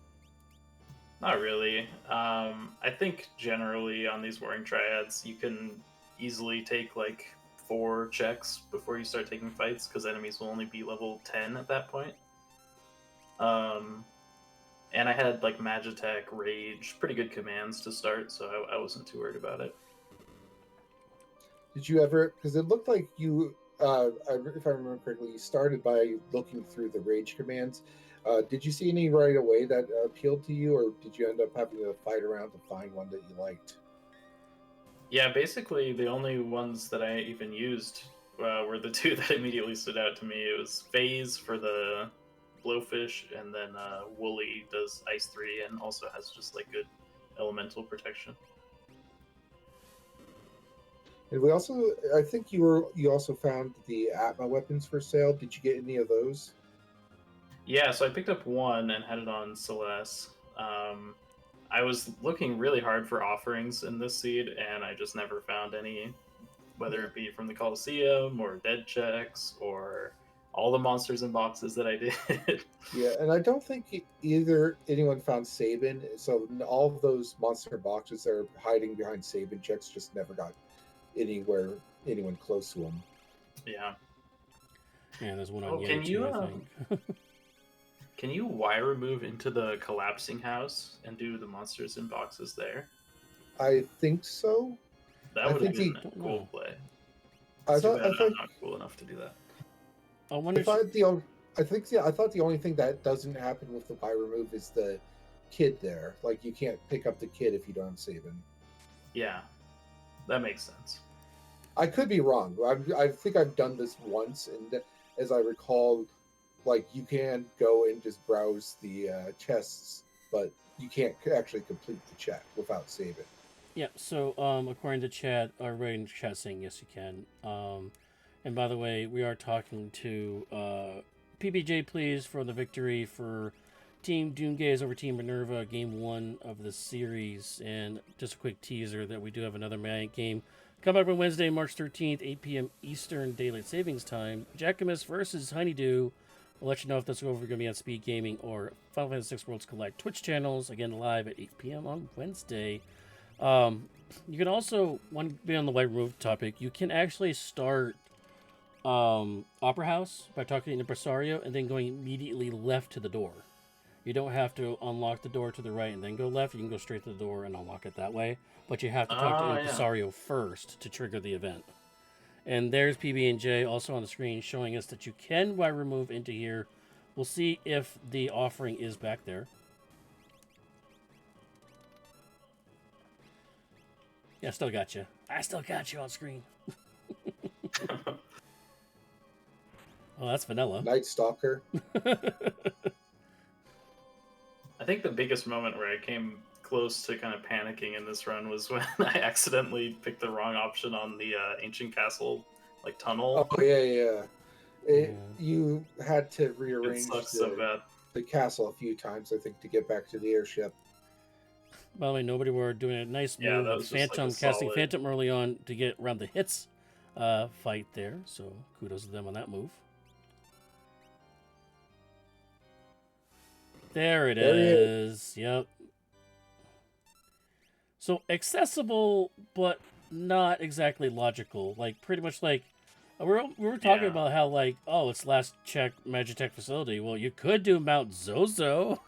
Not really. I think generally on these warring triads, you can easily take like 4 checks before you start taking fights because enemies will only be level 10 at that point. Um, and I had like Magitech, Rage, pretty good commands to start, so I wasn't too worried about it. Did you ever? Because it looked like you, if I remember correctly, you started by looking through the rage commands. Did you see any right away that appealed to you, or did you end up having to fight around to find one that you liked? Yeah, basically the only ones that I even used were the two that immediately stood out to me. It was Phase for the Blowfish, and then Wooly does Ice 3 and also has just like good elemental protection. And I think you also found the Atma weapons for sale. Did you get any of those? Yeah, so I picked up one and had it on Celeste. I was looking really hard for offerings in this seed, and I just never found any, whether it be from the Coliseum or dead checks or all the monsters and boxes that I did. Yeah, and I don't think either anyone found Sabin. So all of those monster boxes that are hiding behind Sabin checks just never got anyone close to them. Yeah. Yeah, there's one on Oh, Yay too, I think. can you wire move into the collapsing house and do the monsters in boxes there? I think so. That I would have think been a Don't cool know. play. I It's too thought bad I I'm thought not cool enough to do that. I wonder. I thought the on- I think yeah, I thought the only thing that doesn't happen with the wire move is the kid there. Like you can't pick up the kid if you don't have Sabin. Yeah, that makes sense. I could be wrong. I think I've done this once, and as I recall, like you can go and just browse the chests, but you can't actually complete the check without saving. Yeah, so according to chat, everybody in chat saying yes, you can. And by the way, we are talking to pbnjplz for the victory for Team Doomgaze over Team Minerva, Game 1 of the series. And just a quick teaser that we do have another Magic game coming up on Wednesday, March 13th, 8 p.m. Eastern Daylight Savings Time. Jackamus versus Honeydew. We'll let you know if that's over going to be on Speed Gaming or Final Fantasy VI Worlds Collect Twitch channels. Again, live at 8 p.m. on Wednesday. You can also, one be on the white roof topic, you can actually start Opera House by talking to an impresario and then going immediately left to the door. You don't have to unlock the door to the right and then go left. You can go straight to the door and unlock it that way. But you have to talk to Oh, yeah. impresario first to trigger the event. And there's PB&J also on the screen showing us that you can wire remove into here. We'll see if the offering is back there. Yeah, I still got you. I still got you on screen. Oh, that's vanilla. Night Stalker. I think the biggest moment where I came close to kind of panicking in this run was when I accidentally picked the wrong option on the ancient castle like tunnel. Oh yeah. Yeah. You had to It rearrange sucks so bad. the castle a few times, I think, to get back to the airship. By the way, nobody were doing a nice Yeah, move that with was just, like, Phantom, a casting solid- Phantom early on to get around the hits fight there. So kudos to them on that move. There it There he is. Yep. So accessible, but not exactly logical. Like pretty much like we were talking Yeah. about how like it's last check Magitech facility. Well, you could do Mount Zozo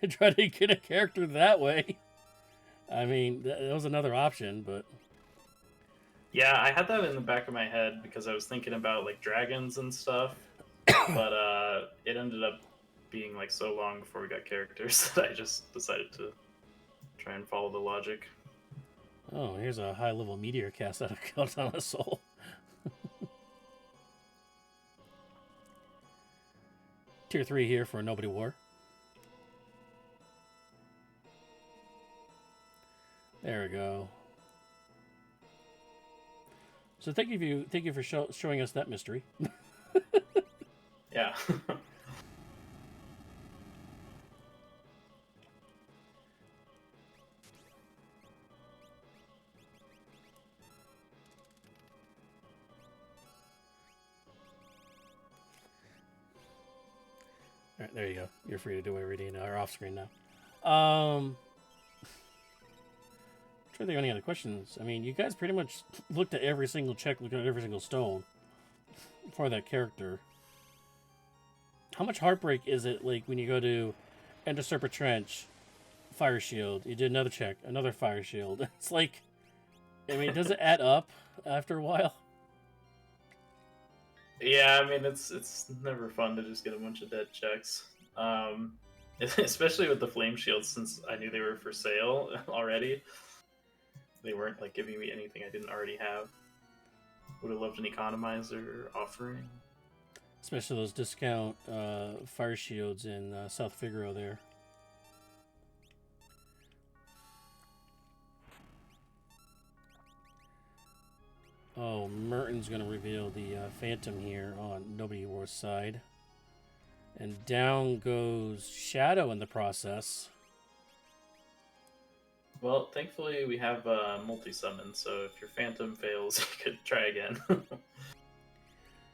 and try to get a character that way. I mean, that was another option, but Yeah, I had that in the back of my head because I was thinking about like dragons and stuff, but it ended up being like so long before we got characters that I just decided to try and follow the logic. oh, here's a high level meteor cast out of Keltana Soul. Tier 3 here for Nobody War. There we go. So thank you for showing us that mystery. Yeah. All right, there you go. You're free to do everything or off screen now. Sure, there are any other questions. I mean, you guys pretty much looked at every single check, looked at every single stone for that character. How much heartbreak is it like when you go to Ender Serpent Trench, Fire Shield, you did another check, another Fire Shield. It's like, I mean, does it add up after a while? Yeah, I mean it's never fun to just get a bunch of dead checks. Especially with the flame shields, since I knew they were for sale already. They weren't like giving me anything I didn't already have. Would have loved an economizer offering. Especially those discount Fire Shields in South Figaro there. Oh, Merton's going to reveal the Phantom here on Nobody War's side. And down goes Shadow in the process. Well, thankfully we have multi-summon, so if your Phantom fails, you could try again.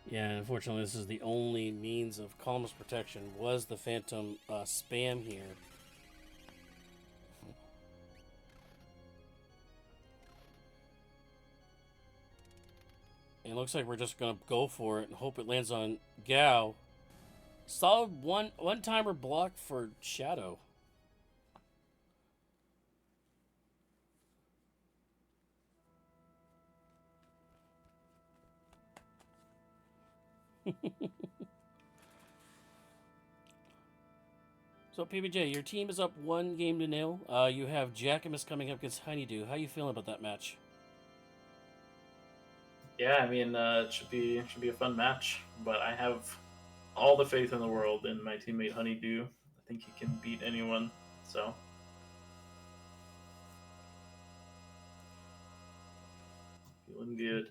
Yeah, unfortunately this is the only means of columnist protection, was the Phantom spam here. It looks like we're just going to go for it and hope it lands on Gao. Solid one-timer block for Shadow. So PBJ, your team is up 1-0. You have Jackamus coming up against Honeydew. How you feeling about that match? Yeah, I mean it should be a fun match, but I have all the faith in the world in my teammate Honeydew. I think he can beat anyone. So feeling good.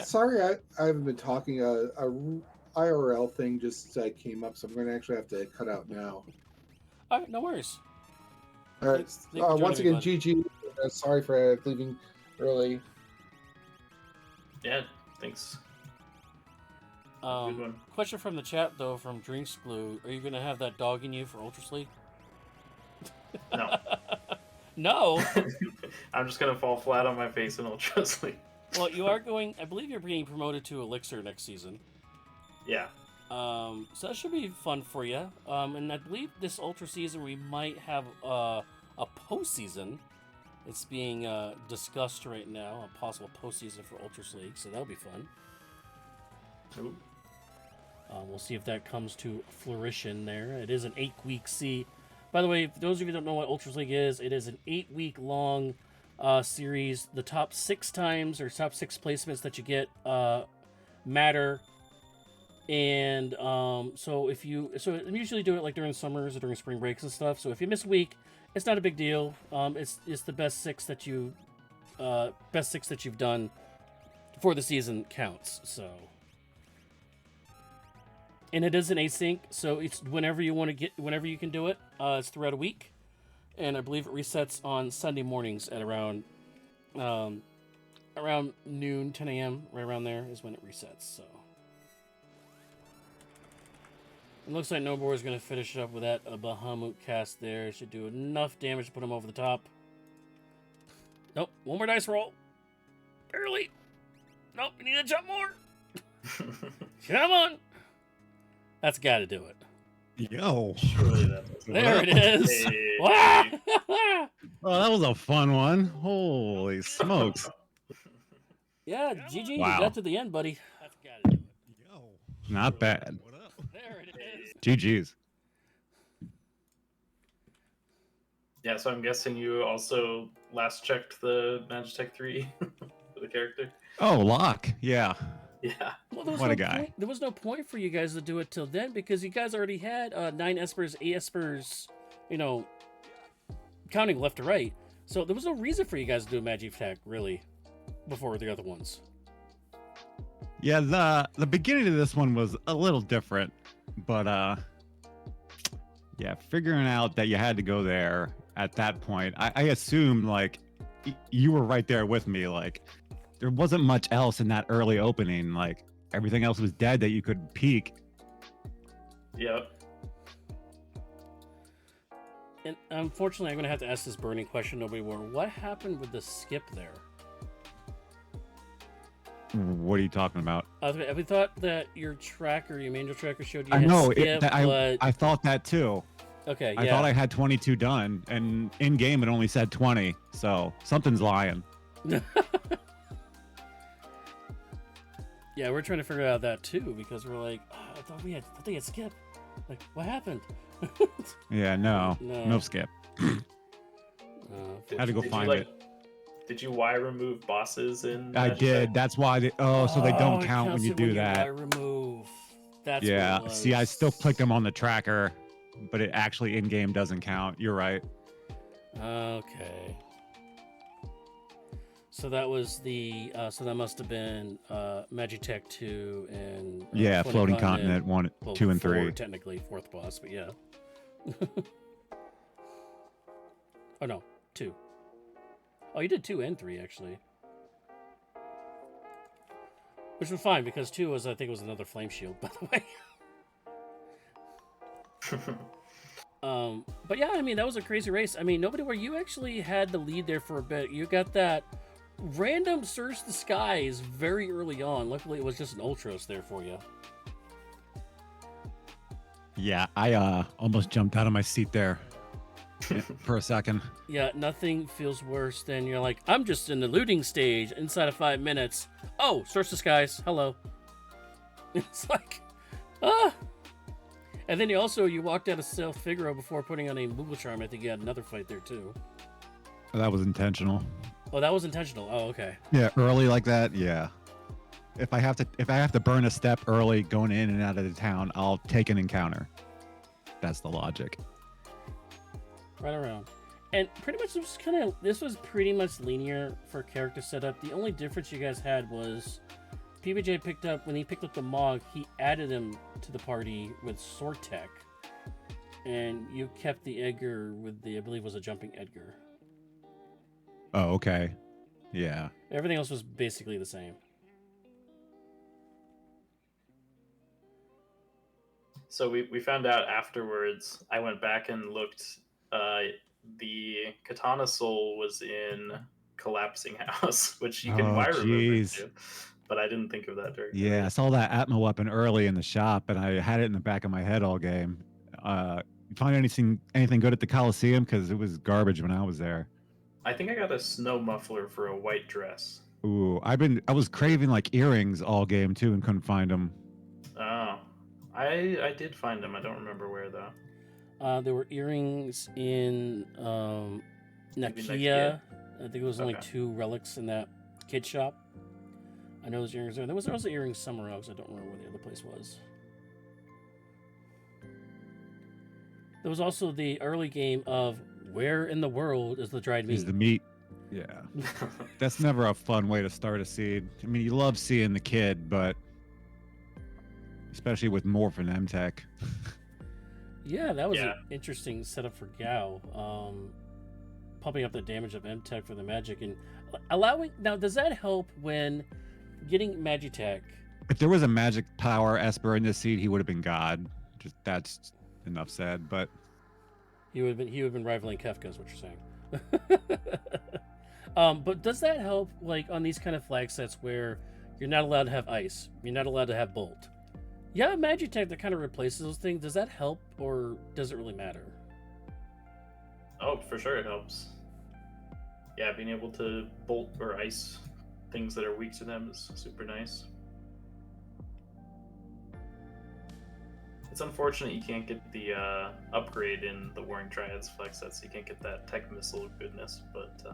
Sorry, I haven't been talking. IRL thing just came up, so I'm going to actually have to cut out now. All right, no worries. All right. Thanks for joining Once me, again, bud. GG. Sorry for leaving early. Yeah, thanks. Good one. Question from the chat though, from Drinks Blue: are you gonna have that dog in you for Ultra Sleep? No. No. I'm just gonna fall flat on my face in Ultra Sleep. Well, you are going. I believe you're being promoted to Elixir next season. Yeah. So that should be fun for you. And I believe this Ultra season we might have a postseason. It's being discussed right now, a possible postseason for Ultra League, so that'll be fun. Ooh. We'll see if that comes to fruition there. It is an 8-week C. By the way, for those of you who don't know what Ultra League is, it is an 8-week long series. The top 6 times or top 6 placements that you get matter. And so I usually do it like during summers or during spring breaks and stuff. So if you miss a week, it's not a big deal. It's the best six that you've done for the season counts. So, and it is an async, so it's whenever you can do it. It's throughout a week, and I believe it resets on Sunday mornings at around noon, 10 a.m. Right around there is when it resets. So. It looks like Nobodywar is going to finish up with that Bahamut cast there. Should do enough damage to put him over the top. Nope. One more dice roll. Barely. Nope. You need to jump more. Come on. That's got to do it. Yo. Surely that was There it is. Hey. Wow. Oh, that was a fun one. Holy smokes. Yeah, GG. Wow. You got to the end, buddy. That's got to do it. Yo. Not bad. There it is. GG's. Yeah, so I'm guessing you also last checked the Magitech 3 for the character. Oh, Locke. Yeah. Yeah. Well, there was What no a guy. Point, there was no point for you guys to do it till then because you guys already had 9 espers, 8 espers, counting left to right. So there was no reason for you guys to do a magic attack, really, before the other ones. Yeah, the beginning of this one was a little different, but yeah, figuring out that you had to go there at that point, I assumed like you were right there with me. Like there wasn't much else in that early opening. Like everything else was dead that you could peek. Yep. And unfortunately, I'm going to have to ask this burning question, nobodywar. What happened with the skip there? What are you talking about? I thought that your manual tracker showed you I had know. skip, but... I thought that too. Okay, I thought I had 22 done, and in game it only said 20. So something's lying. Yeah, we're trying to figure out that too because we're like, oh, I thought they had skip. Like, what happened? Yeah, no skip. Had to go find it. Did you Y remove bosses in? I did. That's why. So they don't it count when counts you it do when that. I remove. That's Yeah. what it was. See, I still clicked them on the tracker, but it actually in game doesn't count. You're right. Okay. So that was the. So that must have been Magitech 2 and. Yeah, Floating Continent 1, 2, and 3. Technically, fourth boss, but yeah. Oh no, 2. Oh, you did 2 and 3 actually, which was fine because 2 was, I think, it was another flame shield, by the way. But yeah, I mean, that was a crazy race. I mean, nobodywar, you actually had the lead there for a bit. You got that random Search the Skies very early on. Luckily, it was just an Ultros there for you. Yeah, I almost jumped out of my seat there for a second. Yeah, nothing feels worse than you're like, I'm just in the looting stage inside of 5 minutes. Oh, Search the Skies. Hello. It's like, ah. And then you walked out of Stealth Figaro before putting on a Moogle Charm. I think you had another fight there too. That was intentional. Oh, that was intentional. Oh, okay. Yeah, early like that. Yeah. If I have to burn a step early going in and out of the town, I'll take an encounter. That's the logic. Right around. And pretty much this was pretty much linear for character setup. The only difference you guys had was PBJ when he picked up the Mog, he added him to the party with Sword Tech. And you kept the Edgar with I believe was a jumping Edgar. Oh, okay. Yeah. Everything else was basically the same. So we found out afterwards. I went back and looked. The Katana Soul was in Collapsing House, which you can Oh, wire remove jeez. to, but I didn't think of that during. Yeah, I saw that Atma weapon early in the shop, and I had it in the back of my head all game. You find anything good at the Coliseum? Because it was garbage when I was there. I think I got a snow muffler for a white dress. Ooh, I was craving like earrings all game too, and couldn't find them. Oh, I did find them. I don't remember where though. There were earrings in Maybe Nakia. Nakia? I think it was only Okay. 2 relics in that kid shop. I know those earrings there. There was also earrings somewhere else. I don't remember where the other place was. There was also the early game of where in the world is the dried meat? Is the meat? Yeah. That's never a fun way to start a seed. I mean, you love seeing the kid, but especially with Morph and M-Tech. Yeah, that was an interesting setup for Gao. Pumping up the damage of M-Tech for the magic and allowing... Now, does that help when getting Magitech? If there was a magic power Esper in this seed, he would have been God. Just that's enough said, but... He would have been rivaling Kefka, is what you're saying. But does that help, like, on these kind of flag sets where you're not allowed to have ice, you're not allowed to have bolt? Yeah, Magitech that kind of replaces those things. Does that help, or does it really matter? Oh, for sure it helps. Yeah, being able to bolt or ice things that are weak to them is super nice. It's unfortunate you can't get the upgrade in the Warring Triads flex sets. You can't get that tech missile goodness, but...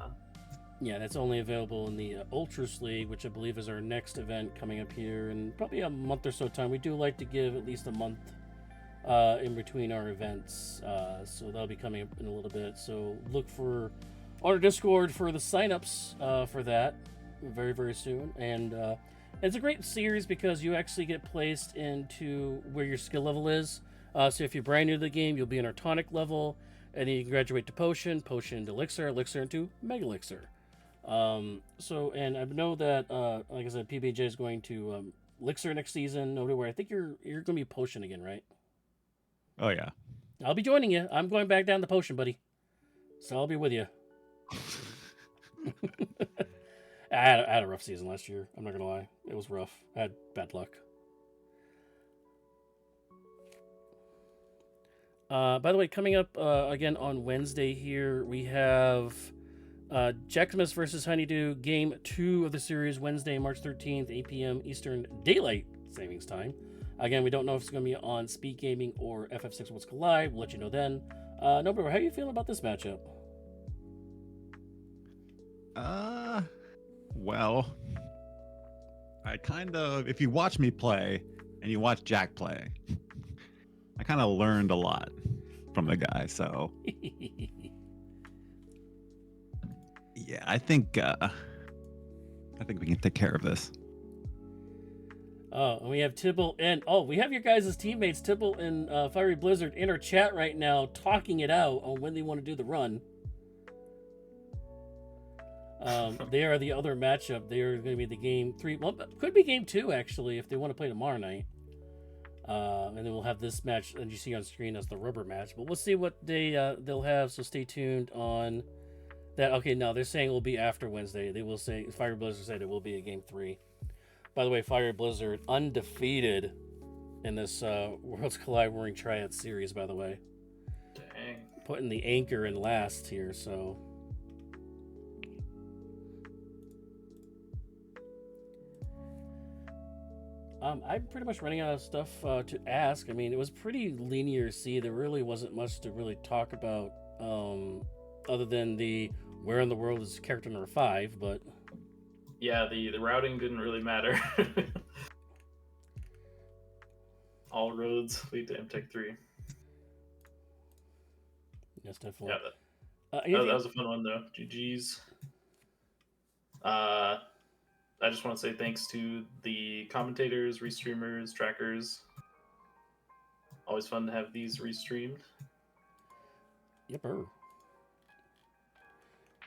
Yeah, that's only available in the Ultras League, which I believe is our next event coming up here in probably a month or so time. We do like to give at least a month in between our events, so that'll be coming up in a little bit. So look for on our Discord for the signups for that very, very soon. And it's a great series because you actually get placed into where your skill level is. So if you're brand new to the game, you'll be in our tonic level, and then you can graduate to potion, potion into elixir, elixir into mega elixir. And I know that, like I said, PBJ is going to elixir next season. Nobodywar. I think you're going to be potion again, right? Oh yeah. I'll be joining you. I'm going back down to potion, buddy. So I'll be with you. I had a rough season last year. I'm not gonna lie. It was rough. I had bad luck. By the way, coming up again on Wednesday here, we have Jackmas versus Honeydew, Game 2 of the series, Wednesday, March 13th, 8 p.m. Eastern Daylight Savings Time. Again, we don't know if it's going to be on Speed Gaming or FF6 Worlds Collide. We'll let you know then. Nobodywar, how are you feeling about this matchup? Well, I kind of, if you watch me play and you watch Jack play, I kind of learned a lot from the guy. So, yeah, I think we can take care of this. Oh, and we have Tibble and we have your guys' teammates Tibble and Fiery Blizzard in our chat right now, talking it out on when they want to do the run. They are the other matchup. They are going to be the game 3. Well, could be game 2 actually if they want to play tomorrow night. And then we'll have this match that you see on screen as the rubber match. But we'll see what they'll have. So stay tuned on that. Okay, no, they're saying it will be after Wednesday. They will say Fiery Blizzard said it will be a game 3. By the way, Fiery Blizzard undefeated in this Worlds Collide Warring Triads series. By the way, Dang. Putting the anchor in last here. So. I'm pretty much running out of stuff to ask. I mean, it was pretty linear seed. There really wasn't much to really talk about other than the where in the world is character number 5, but... Yeah, the routing didn't really matter. All roads lead to MTech 3. Yes, definitely. Yeah, that was a fun one, though. GG's. I just want to say thanks to the commentators, restreamers, trackers. Always fun to have these restreamed. Yepper.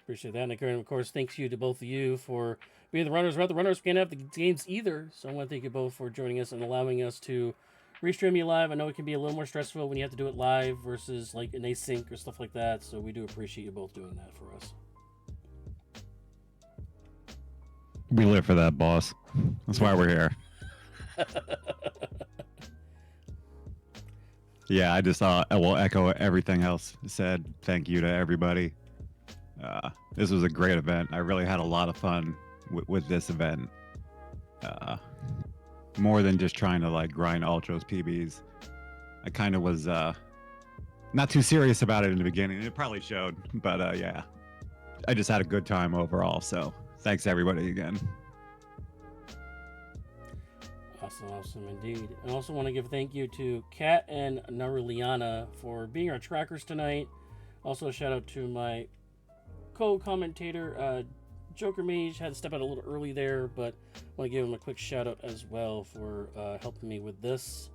Appreciate that. And of course, thanks you to both of you for being the runners. Without the runners, we can't have the games either. So I want to thank you both for joining us and allowing us to restream you live. I know it can be a little more stressful when you have to do it live versus like an async or stuff like that. So we do appreciate you both doing that for us. We live for that, boss. That's why we're here. Yeah, I just will echo everything else said. Thank you to everybody. This was a great event. I really had a lot of fun with this event. More than just trying to like grind ultras, PBs. I kind of was not too serious about it in the beginning. It probably showed, but yeah, I just had a good time overall. So thanks everybody again. Awesome indeed. I also want to give thank you to Kat and Naruliana for being our trackers tonight. Also, a shout out to my co-commentator, Joker Mage. Had to step out a little early there, but I want to give him a quick shout out as well for helping me with this.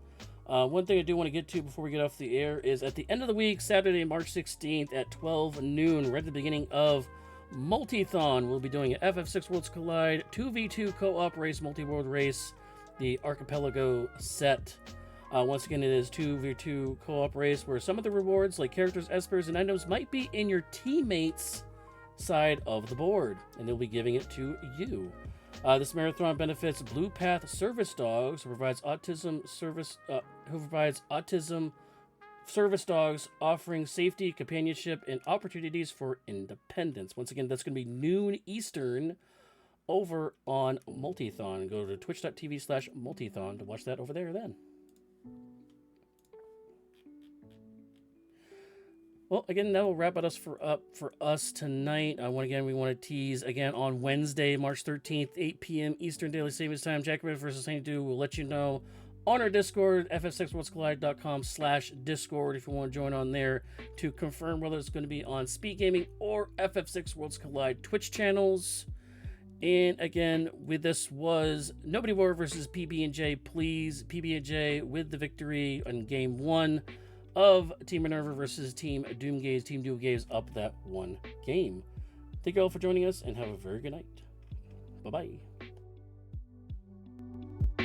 One thing I do want to get to before we get off the air is at the end of the week, Saturday, March 16th at 12 noon, right at the beginning of Multithon. We'll be doing an FF6 Worlds Collide 2v2 co-op race, multi-world race, the Archipelago set. Once again, it is 2v2 co-op race where some of the rewards, like characters, espers, and items, might be in your teammates' side of the board, and they'll be giving it to you. This marathon benefits Blue Path Service Dogs, who provides autism service dogs, offering safety, companionship, and opportunities for independence. Once again, that's going to be noon Eastern over on Multithon. Go to twitch.tv/Multithon to watch that over there then. Well, again, that will wrap it up for us tonight. We want to tease again on Wednesday, March 13th, 8 p.m. Eastern Daily Savings Time. Jackrabbit versus Honeydew. We'll let you know on our Discord, ff6worldscollide.com/Discord, if you want to join on there to confirm whether it's going to be on Speed Gaming or FF6 Worlds Collide Twitch channels. And again, this was nobodywar versus pbnjplz. pbnj with the victory in Game 1 of Team Minerva versus Team Doomgaze. Team Doomgaze up that one game. Thank you all for joining us, and have a very good night. Bye-bye.